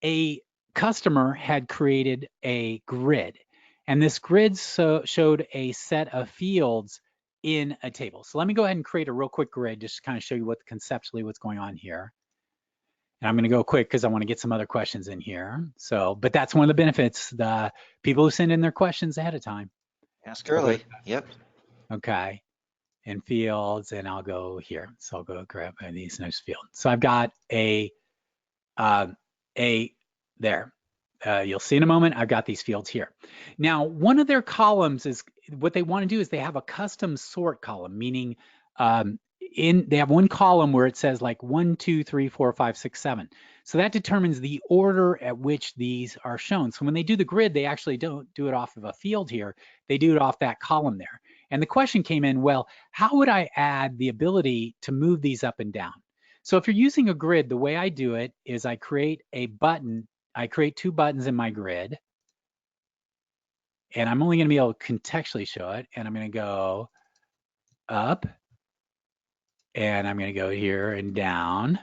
A customer had created a grid, and this grid showed a set of fields in a table. So let me go ahead and create a real quick grid just to kind of show you what conceptually what's going on here. And I'm going to go quick because I want to get some other questions in here. So, but that's one of the benefits, the people who send in their questions ahead of time. Ask early. Yep. Okay. And fields, and I'll go here. So I'll go grab these nice fields. So I've got a there. You'll see in a moment, I've got these fields here. Now, one of their columns is, what they want to do is they have a custom sort column, meaning they have one column where it says like 1, 2, 3, 4, 5, 6, 7. So that determines the order at which these are shown. So when they do the grid, they actually don't do it off of a field here. They do it off that column there. And the question came in, well, how would I add the ability to move these up and down? So if you're using a grid, the way I do it is I create a button. I create 2 buttons in my grid, and I'm only going to be able to contextually show it. And I'm going to go up, and I'm going to go here and down.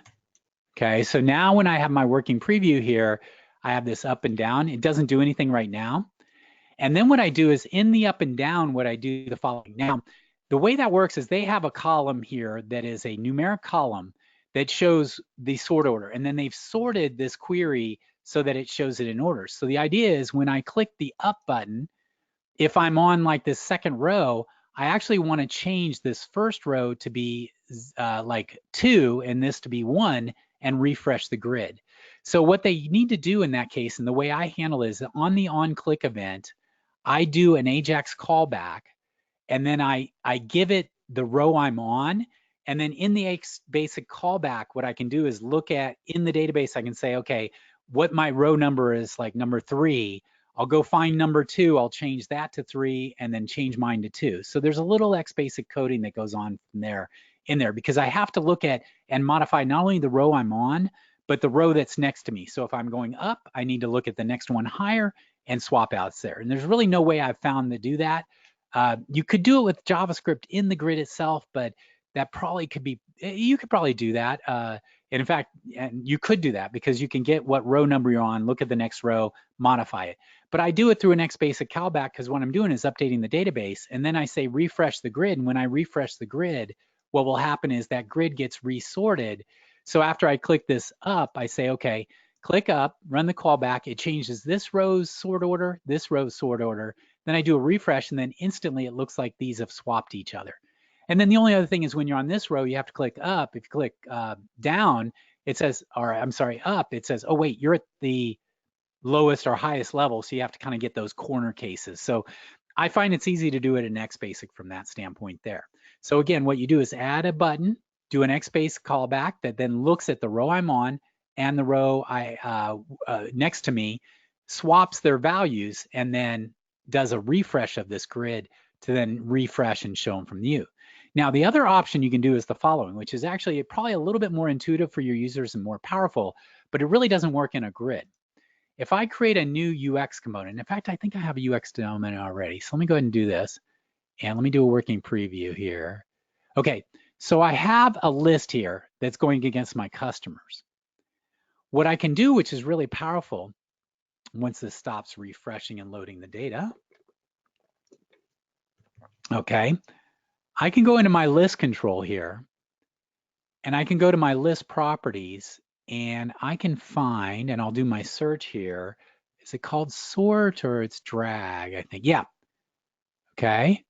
Okay, so now when I have my working preview here, I have this up and down. It doesn't do anything right now. And then what I do is in the up and down, what I do the following. Now, the way that works is they have a column here that is a numeric column that shows the sort order. And then they've sorted this query so that it shows it in order. So the idea is when I click the up button, if I'm on like this second row, I actually want to change this first row to be like 2 and this to be 1 and refresh the grid. So what they need to do in that case, and the way I handle it is on the on-click event, I do an AJAX callback, and then I give it the row I'm on. And then in the Xbasic callback, what I can do is look at in the database, I can say, okay, what my row number is, like number 3, I'll go find number 2, I'll change that to 3, and then change mine to 2. So there's a little Xbasic coding that goes on from there in there, because I have to look at and modify not only the row I'm on, but the row that's next to me. So if I'm going up, I need to look at the next one higher and swap outs there. And there's really no way I've found to do that. You could do it with JavaScript in the grid itself, but that probably could be, you could probably do that. And in fact, you could do that because you can get what row number you're on, look at the next row, modify it. But I do it through an Xbasic callback because what I'm doing is updating the database, and then I say refresh the grid. And when I refresh the grid, what will happen is that grid gets resorted. So after I click this up, I say, okay, click up, run the callback. It changes this row's sort order, this row's sort order. Then I do a refresh, and then instantly it looks like these have swapped each other. And then the only other thing is when you're on this row, you have to click up. If you click down, it says, or I'm sorry, up, it says, oh wait, you're at the lowest or highest level. So you have to kind of get those corner cases. So I find it's easy to do it in Xbasic from that standpoint there. So again, what you do is add a button, do an Xbasic callback that then looks at the row I'm on and the row next to me, swaps their values, and then does a refresh of this grid to then refresh and show them from the view. Now, the other option you can do is the following, which is actually probably a little bit more intuitive for your users and more powerful, but it really doesn't work in a grid. If I create a new UX component, in fact, I think I have a UX component already. So let me go ahead and do this. And let me do a working preview here. Okay, so I have a list here that's going against my customers. What I can do, which is really powerful, once this stops refreshing and loading the data, okay, I can go into my list control here, and I can go to my list properties, and I can find, and I'll do my search here. Is it called sort or it's drag? I think, yeah. Okay.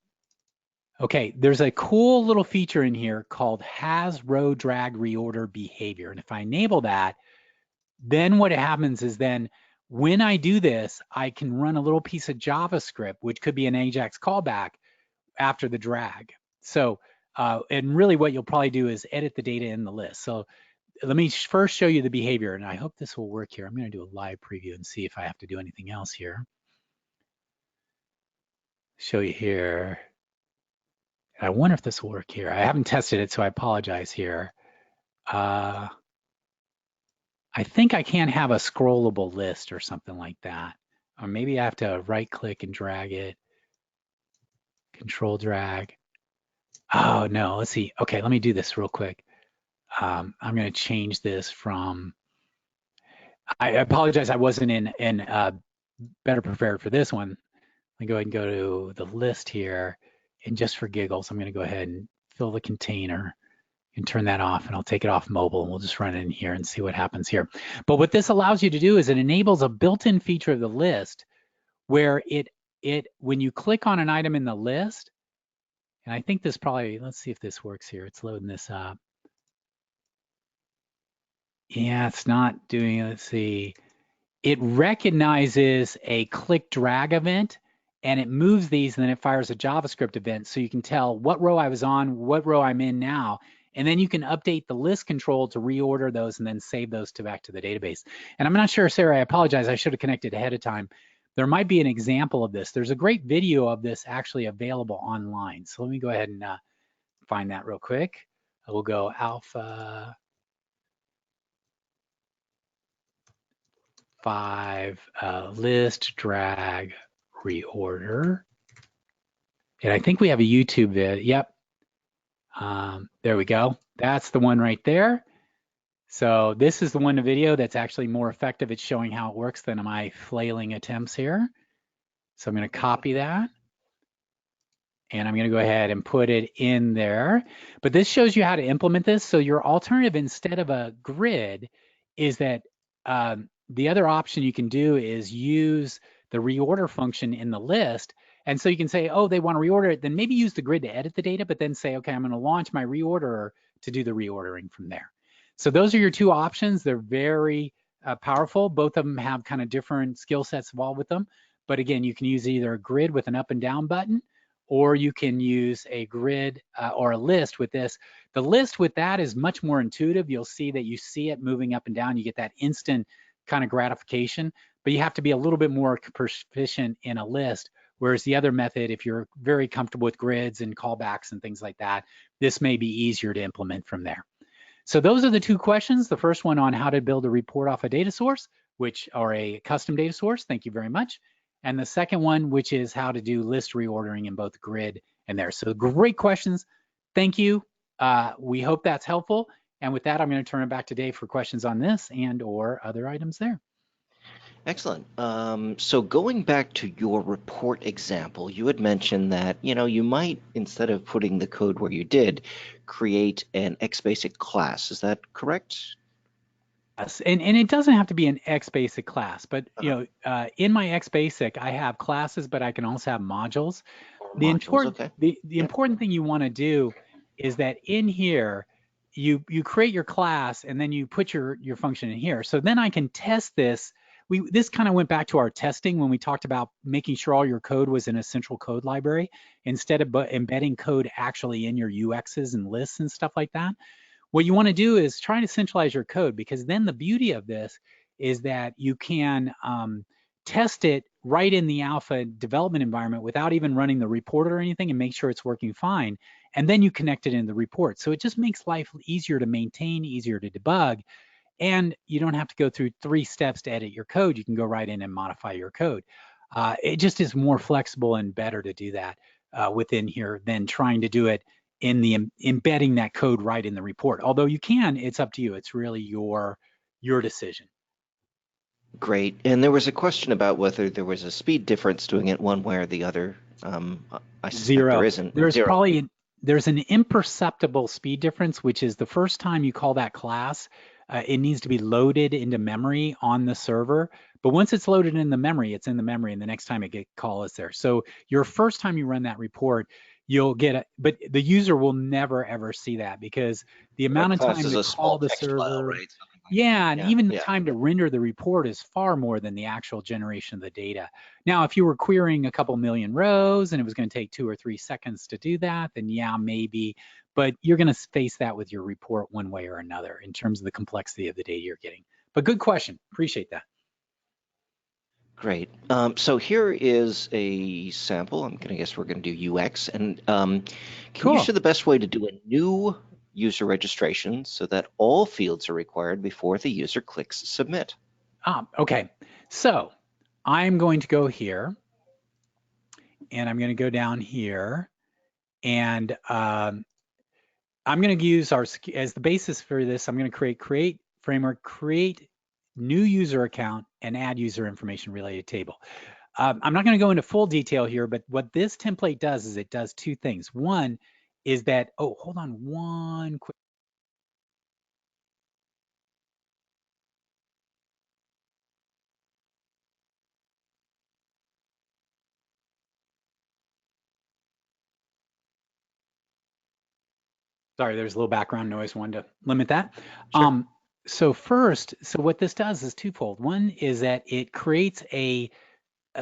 Okay, there's a cool little feature in here called has row drag reorder behavior. And if I enable that, then what happens is then When I do this, I can run a little piece of JavaScript, which could be an AJAX callback after the drag. So, and really what you'll probably do is edit the data in the list. So let me first show you the behavior, and I hope this will work here. I'm going to do a live preview and see if I have to do anything else here. Show you here. And I wonder if this will work here. I haven't tested it, so I apologize here. I think I can have a scrollable list or something like that. Or maybe I have to right click and drag it. Control drag. Oh no, let's see. Okay, let me do this real quick. I'm going to change this from, I apologize, I wasn't in better prepared for this one. Let me go ahead and go to the list here. And just for giggles, I'm going to go ahead and fill the container and turn that off, and I'll take it off mobile, and we'll just run it in here and see what happens here. But what this allows you to do is it enables a built-in feature of the list where when you click on an item in the list, and I think this probably, let's see if this works here. It's loading this up. Yeah, it's not doing, let's see. It recognizes a click drag event, and it moves these, and then it fires a JavaScript event so you can tell what row I was on, what row I'm in now, and then you can update the list control to reorder those and then save those back to the database. And I'm not sure, Sarah, I apologize, I should have connected ahead of time. There might be an example of this. There's a great video of this actually available online. So let me go ahead and find that real quick. We'll go alpha 5 list drag reorder. And I think we have a YouTube video. Yep. There we go. That's the one right there. So this is the one video that's actually more effective at showing how it works than my flailing attempts here. So I'm going to copy that. And I'm going to go ahead and put it in there. But this shows you how to implement this. So your alternative instead of a grid is that the other option you can do is use the reorder function in the list. And so you can say, oh, they want to reorder it, then maybe use the grid to edit the data, but then say, okay, I'm going to launch my reorderer to do the reordering from there. So those are your two options. They're very powerful. Both of them have kind of different skill sets involved with them. But again, you can use either a grid with an up and down button, or you can use a grid or a list with this. The list with that is much more intuitive. You'll see that you see it moving up and down. You get that instant kind of gratification, but you have to be a little bit more proficient in a list. Whereas the other method, if you're very comfortable with grids and callbacks and things like that, this may be easier to implement from there. So those are the two questions. The first one on how to build a report off a data source, which are a custom data source. Thank you very much. And the second one, which is how to do list reordering in both grid and there. So great questions. Thank you. We hope that's helpful. And with that, I'm going to turn it back to Dave for questions on this and or other items there. Excellent. So going back to your report example, you had mentioned that, you might, instead of putting the code where you did, create an Xbasic class. Is that correct? Yes, and it doesn't have to be an Xbasic class, but in my Xbasic, I have classes, but I can also have modules. The important thing you want to do is that in here, you create your class and then you put your function in here. So then I can test this. This kind of went back to our testing when we talked about making sure all your code was in a central code library instead of embedding code actually in your UXs and lists and stuff like that. What you want to do is try to centralize your code, because then the beauty of this is that you can test it right in the alpha development environment without even running the report or anything, and make sure it's working fine. And then you connect it in the report. So it just makes life easier to maintain, easier to debug, and you don't have to go through 3 steps to edit your code. You can go right in and modify your code. It just is more flexible and better to do that within here than trying to do it in the embedding that code right in the report. Although you can, it's up to you. It's really your decision. Great. And there was a question about whether there was a speed difference doing it one way or the other. I suspect there isn't. There's an imperceptible speed difference, which is the first time you call that class, it needs to be loaded into memory on the server. But once it's loaded in the memory, it's in the memory, and the next time it gets called, it's there. So your first time you run that report, you'll get it, but the user will never ever see that, because the amount of time to call the server, right? Yeah, and Yeah, even the yeah. time to render the report is far more than the actual generation of the data. Now, if you were querying a couple million rows and it was going to take 2 or 3 seconds to do that, then yeah, maybe, but you're going to face that with your report one way or another in terms of the complexity of the data you're getting. But good question. Appreciate that. Great. So here is a sample. I'm going to guess we're going to do UX. And can you Cool. show the best way to do a new user registration so that all fields are required before the user clicks submit? Okay. So I'm going to go here and I'm going to go down here and I'm going to use our as the basis for this. I'm going to create framework, create new user account, and add user information related table. I'm not going to go into full detail here, but what this template does is it does two things. One is that, oh, hold on one quick. Sorry, there's a little background noise. Wanted to limit that. Sure. So what this does is twofold. One is that it creates a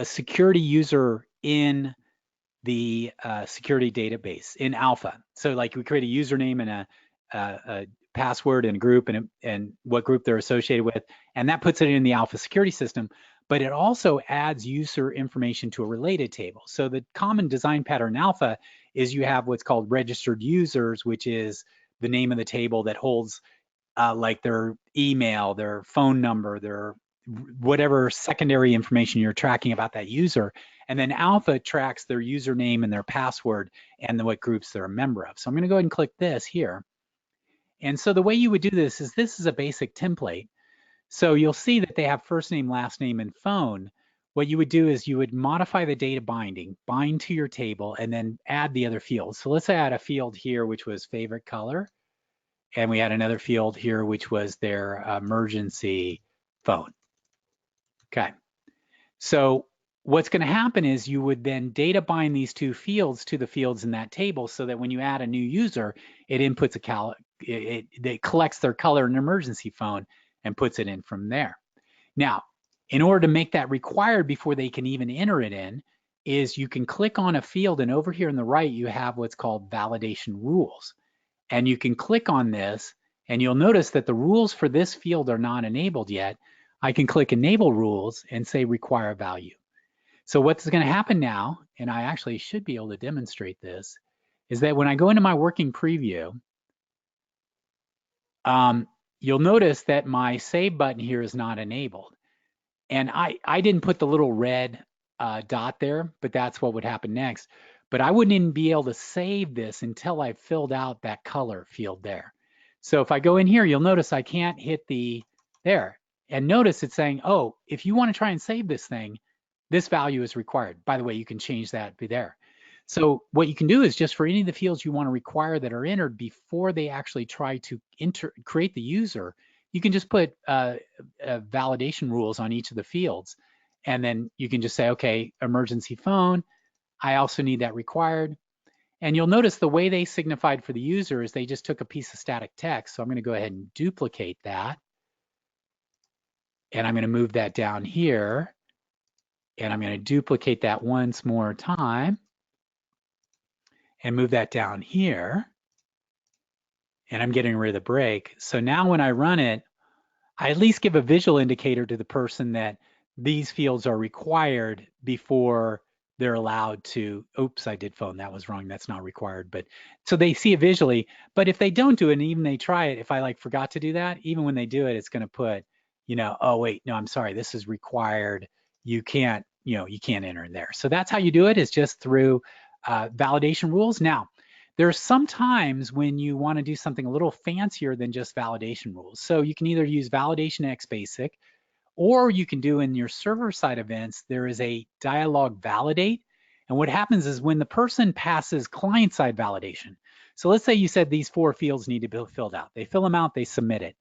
security user in the security database in Alpha. So like we create a username and a password and a group and what group they're associated with, and that puts it in the Alpha security system. But it also adds user information to a related table. So the common design pattern in Alpha is you have what's called registered users, which is the name of the table that holds like their email, their phone number, their whatever secondary information you're tracking about that user. And then Alpha tracks their username and their password and what groups they're a member of. So I'm going to go ahead and click this here. And so the way you would do this is a basic template. So you'll see that they have first name, last name, and phone. What you would do is you would modify the data binding, bind to your table, and then add the other fields. So let's say I had a field here, which was favorite color. And we had another field here, which was their emergency phone. Okay. So what's going to happen is you would then data bind these two fields to the fields in that table so that when you add a new user, it inputs it collects their color and emergency phone and puts it in from there. Now, in order to make that required before they can even enter it in, is you can click on a field and over here on the right, you have what's called validation rules. And you can click on this and you'll notice that the rules for this field are not enabled yet. I can click enable rules and say require value. So what's going to happen now, and I actually should be able to demonstrate this, is that when I go into my working preview, you'll notice that my save button here is not enabled. And I didn't put the little red dot there, but that's what would happen next. But I wouldn't even be able to save this until I filled out that color field there. So if I go in here, you'll notice I can't hit the there. And notice it's saying, oh, if you want to try and save this thing, this value is required. By the way, you can change that be there. So what you can do is just for any of the fields you want to require that are entered before they actually try to create the user, you can just put validation rules on each of the fields. And then you can just say, okay, emergency phone, I also need that required. And you'll notice the way they signified for the user is they just took a piece of static text. So I'm going to go ahead and duplicate that. And I'm going to move that down here. And I'm going to duplicate that once more time and move that down here. And I'm getting rid of the break. So now when I run it, I at least give a visual indicator to the person that these fields are required before they're allowed to, oops, I did phone, that was wrong, that's not required. But so they see it visually, but if they don't do it and even they try it, if I like forgot to do that, even when they do it, it's gonna put, oh wait, no, I'm sorry, this is required. You can't enter in there. So that's how you do it, is just through validation rules. Now, there's some times when you want to do something a little fancier than just validation rules. So you can either use validation Xbasic, or you can do in your server-side events, there is a dialog validate. And what happens is when the person passes client-side validation, so let's say you said these 4 fields need to be filled out. They fill them out, they submit it.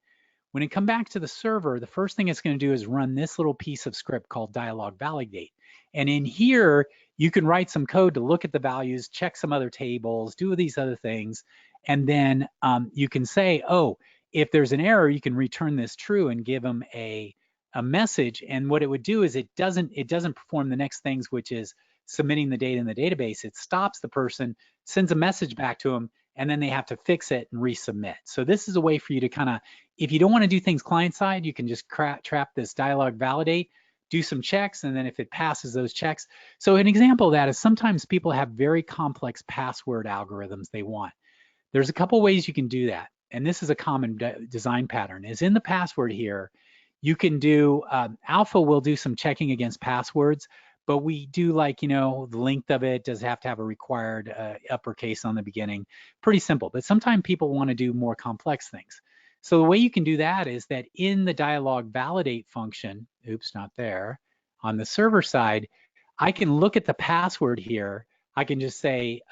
When it come back to the server, the first thing it's going to do is run this little piece of script called dialog validate. And in here, you can write some code to look at the values, check some other tables, do these other things. And then you can say, oh, if there's an error, you can return this true and give them a message. And what it would do is it doesn't perform the next things, which is submitting the data in the database. It stops the person, sends a message back to them, and then they have to fix it and resubmit. So this is a way for you to kind of, if you don't want to do things client side, you can just trap this dialog validate, do some checks, and then if it passes those checks. So an example of that is sometimes people have very complex password algorithms they want. There's a couple ways you can do that. And this is a common design pattern, is in the password here, you can do, Alpha will do some checking against passwords, but we do like, the length of it does have to have a required uppercase on the beginning. Pretty simple, but sometimes people want to do more complex things. So the way you can do that is that in the dialog validate function, oops, not there, on the server side, I can look at the password here. I can just say,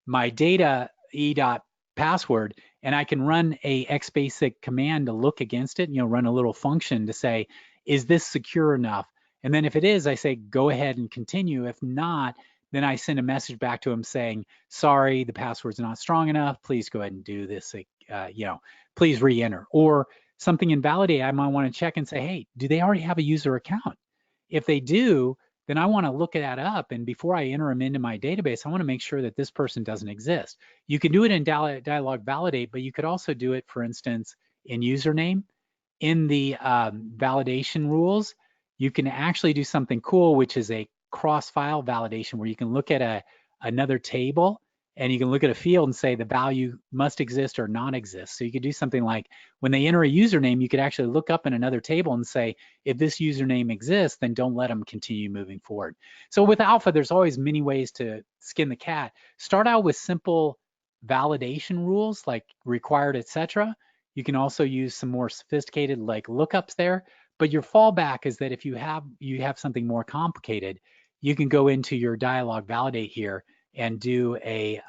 my data e.password, and I can run a Xbasic command to look against it, run a little function to say, is this secure enough? And then if it is, I say, go ahead and continue. If not, then I send a message back to them saying, sorry, the password's not strong enough. Please go ahead and do this, please re-enter. Or something invalidate, I might want to check and say, hey, do they already have a user account? If they do, then I want to look that up. And before I enter them into my database, I want to make sure that this person doesn't exist. You can do it in dialog validate, but you could also do it, for instance, in username. In the validation rules, you can actually do something cool, which is a cross-file validation, where you can look at another table and you can look at a field and say the value must exist or not exist. So you could do something like when they enter a username, you could actually look up in another table and say, if this username exists, then don't let them continue moving forward. So with Alpha, there's always many ways to skin the cat. Start out with simple validation rules like required, etc. You can also use some more sophisticated like lookups there. But your fallback is that if you have something more complicated, you can go into your dialog validate here and do a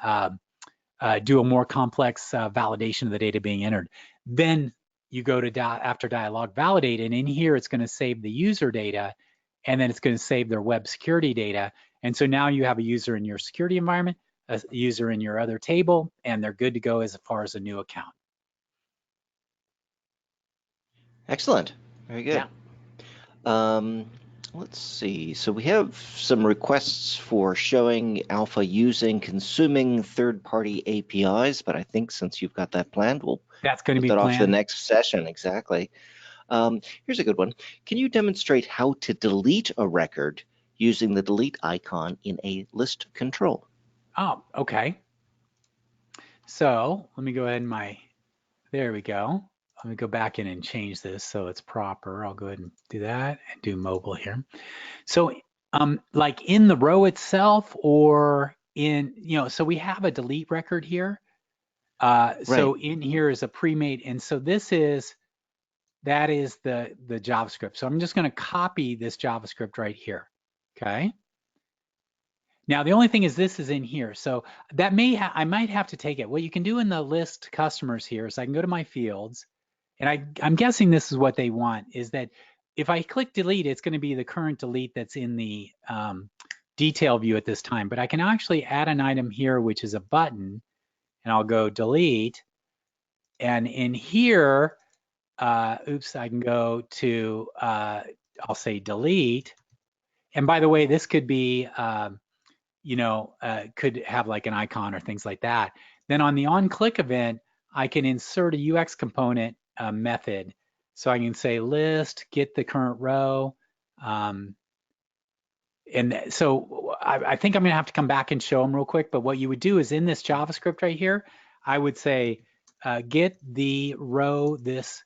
more complex validation of the data being entered. Then you go to after dialog validate, and in here it's going to save the user data, and then it's going to save their web security data. And so now you have a user in your security environment, a user in your other table, and they're good to go as far as a new account. Excellent. Very good. Yeah. Let's see. So we have some requests for showing Alpha using, consuming third-party APIs, but I think since you've got that planned, that's going to be put that off to the planned. next session. Exactly. Here's a good one. Can you demonstrate how to delete a record using the delete icon in a list control? Oh, okay. So let me go ahead and there we go. Let me go back in and change this so it's proper. I'll go ahead and do that and do mobile here. So like in the row itself, or in, so we have a delete record here. So in here is a pre-made, and so that is the JavaScript. So I'm just going to copy this JavaScript right here. Okay. Now, the only thing is this is in here. So that I might have to take it. What you can do in the list customers here is I can go to my fields, and I'm guessing this is what they want, is that if I click delete, it's going to be the current delete that's in the detail view at this time. But I can actually add an item here, which is a button, and I'll go delete. And in here, I can go to, I'll say delete. And by the way, this could be, could have like an icon or things like that. Then on the on-click event, I can insert a UX component method. So I can say list, get the current row. And so I think I'm going to have to come back and show them real quick. But what you would do is in this JavaScript right here, I would say get the row this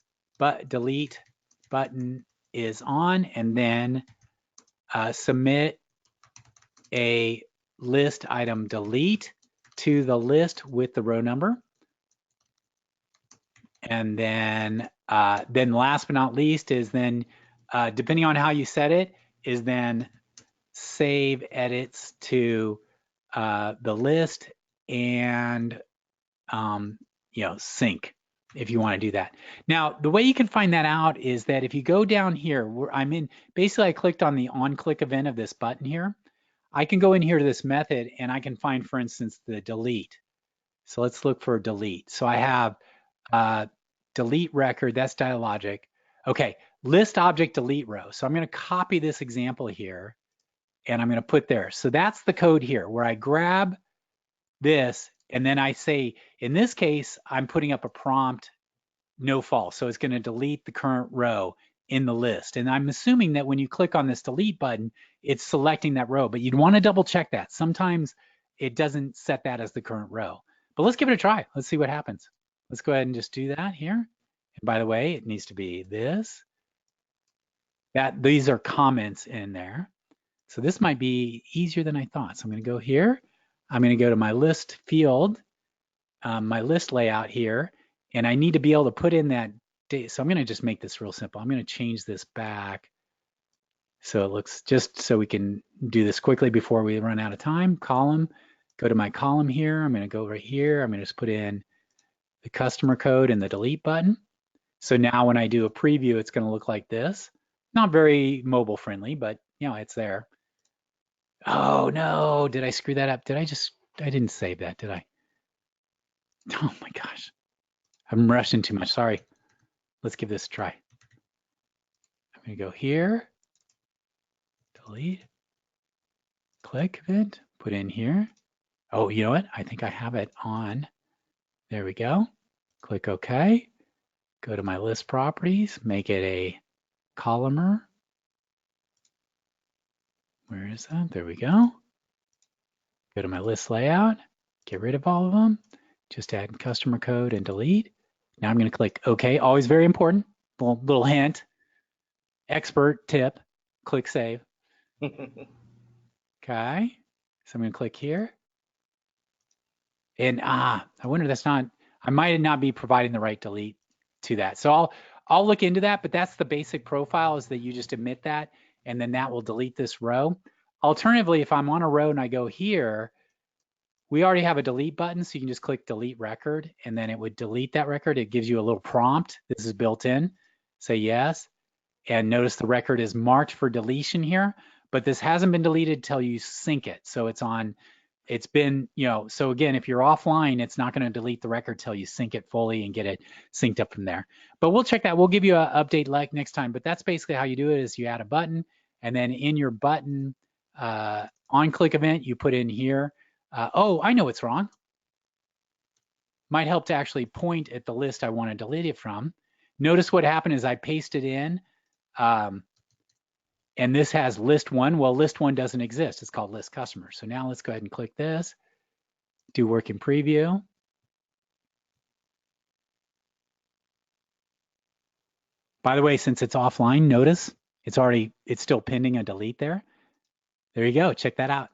delete button is on, and then submit a list item delete to the list with the row number. And then last but not least is then, depending on how you set it, is then save edits to the list and sync if you want to do that. Now, the way you can find that out is that if you go down here, where basically I clicked on the on-click event of this button here. I can go in here to this method and I can find, for instance, the delete. So let's look for delete. So I have delete record, that's dialogic. Okay, list object delete row. So I'm going to copy this example here and I'm going to put there. So that's the code here where I grab this and then I say, in this case, I'm putting up a prompt, no false. So it's going to delete the current row in the list. And I'm assuming that when you click on this delete button, it's selecting that row, but you'd want to double check that. Sometimes it doesn't set that as the current row. But let's give it a try. Let's see what happens. Let's go ahead and just do that here. And by the way, it needs to be this. These are comments in there. So this might be easier than I thought. So I'm going to go here. I'm going to go to my list field, my list layout here, and I need to be able to put in that date. So I'm going to just make this real simple. I'm going to change this back so it looks, just so we can do this quickly before we run out of time. Column, go to my column here. I'm going to go right here. I'm going to just put in the customer code and the delete button. So now when I do a preview, it's going to look like this. Not very mobile friendly, but you know, it's there. Oh no, did I screw that up? I didn't save that, did I? Oh my gosh, I'm rushing too much, sorry. Let's give this a try. I'm gonna go here, delete, click event, put in here. Oh, you know what? I think I have it on. There we go. Click OK. Go to my list properties, make it a columnar. Where is that? There we go. Go to my list layout, get rid of all of them, just add customer code and delete. Now I'm going to click OK. Always very important. Little hint. Expert tip. Click save. Okay. So I'm going to click here. And I wonder that's not, I might not be providing the right delete to that. So I'll look into that, but that's the basic profile, is that you just omit that and then that will delete this row. Alternatively, if I'm on a row and I go here, we already have a delete button, so you can just click delete record and then it would delete that record. It gives you a little prompt. This is built in. Say yes. And notice the record is marked for deletion here, but this hasn't been deleted until you sync it. So it's been, you know, so again, if you're offline, it's not going to delete the record till you sync it fully and get it synced up from there. But we'll check that. We'll give you an update like next time. But that's basically how you do it, is you add a button and then in your button on click event, you put in here. Oh, I know what's wrong. Might help to actually point at the list I want to delete it from. Notice what happened is I pasted in, and this has list one. Well, list one doesn't exist. It's called list customer. So now let's go ahead and click this, do work in preview. By the way, since it's offline, notice it's still pending a delete there. There you go. Check that out.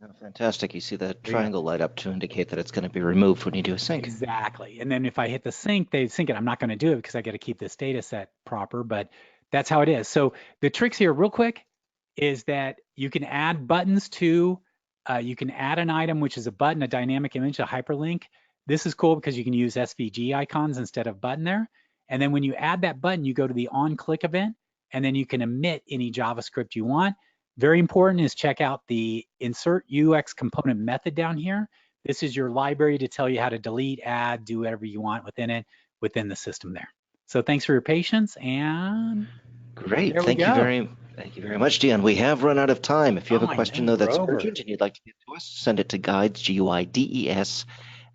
Oh, fantastic. You see that triangle light up to indicate that it's going to be removed when you do a sync. Exactly. And then if I hit the sync, they sync it. I'm not going to do it because I got to keep this data set proper, but that's how it is. So the tricks here real quick is that you can add buttons to, you can add an item, which is a button, a dynamic image, a hyperlink. This is cool because you can use SVG icons instead of button there. And then when you add that button, you go to the on click event, and then you can omit any JavaScript you want. Very important is check out the insert UX component method down here. This is your library to tell you how to delete, add, do whatever you want within it, within the system there. So thanks for your patience, and great. Thank you very much, Dion. We have run out of time. If you have a question though that's urgent and you'd like to get to us, send it to guides, GUIDES,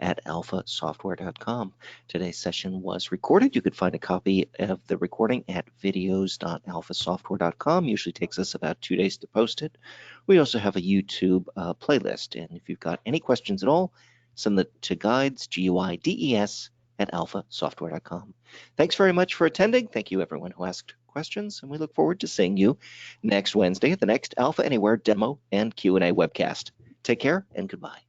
at alphasoftware.com. Today's session was recorded. You could find a copy of the recording at videos.alphasoftware.com. Usually takes us about 2 days to post it. We also have a YouTube playlist, and if you've got any questions at all, send it to guides, GUIDES, at alphasoftware.com. Thanks very much for attending. Thank you everyone who asked questions, and we look forward to seeing you next Wednesday at the next Alpha Anywhere demo and Q&A webcast. Take care and goodbye.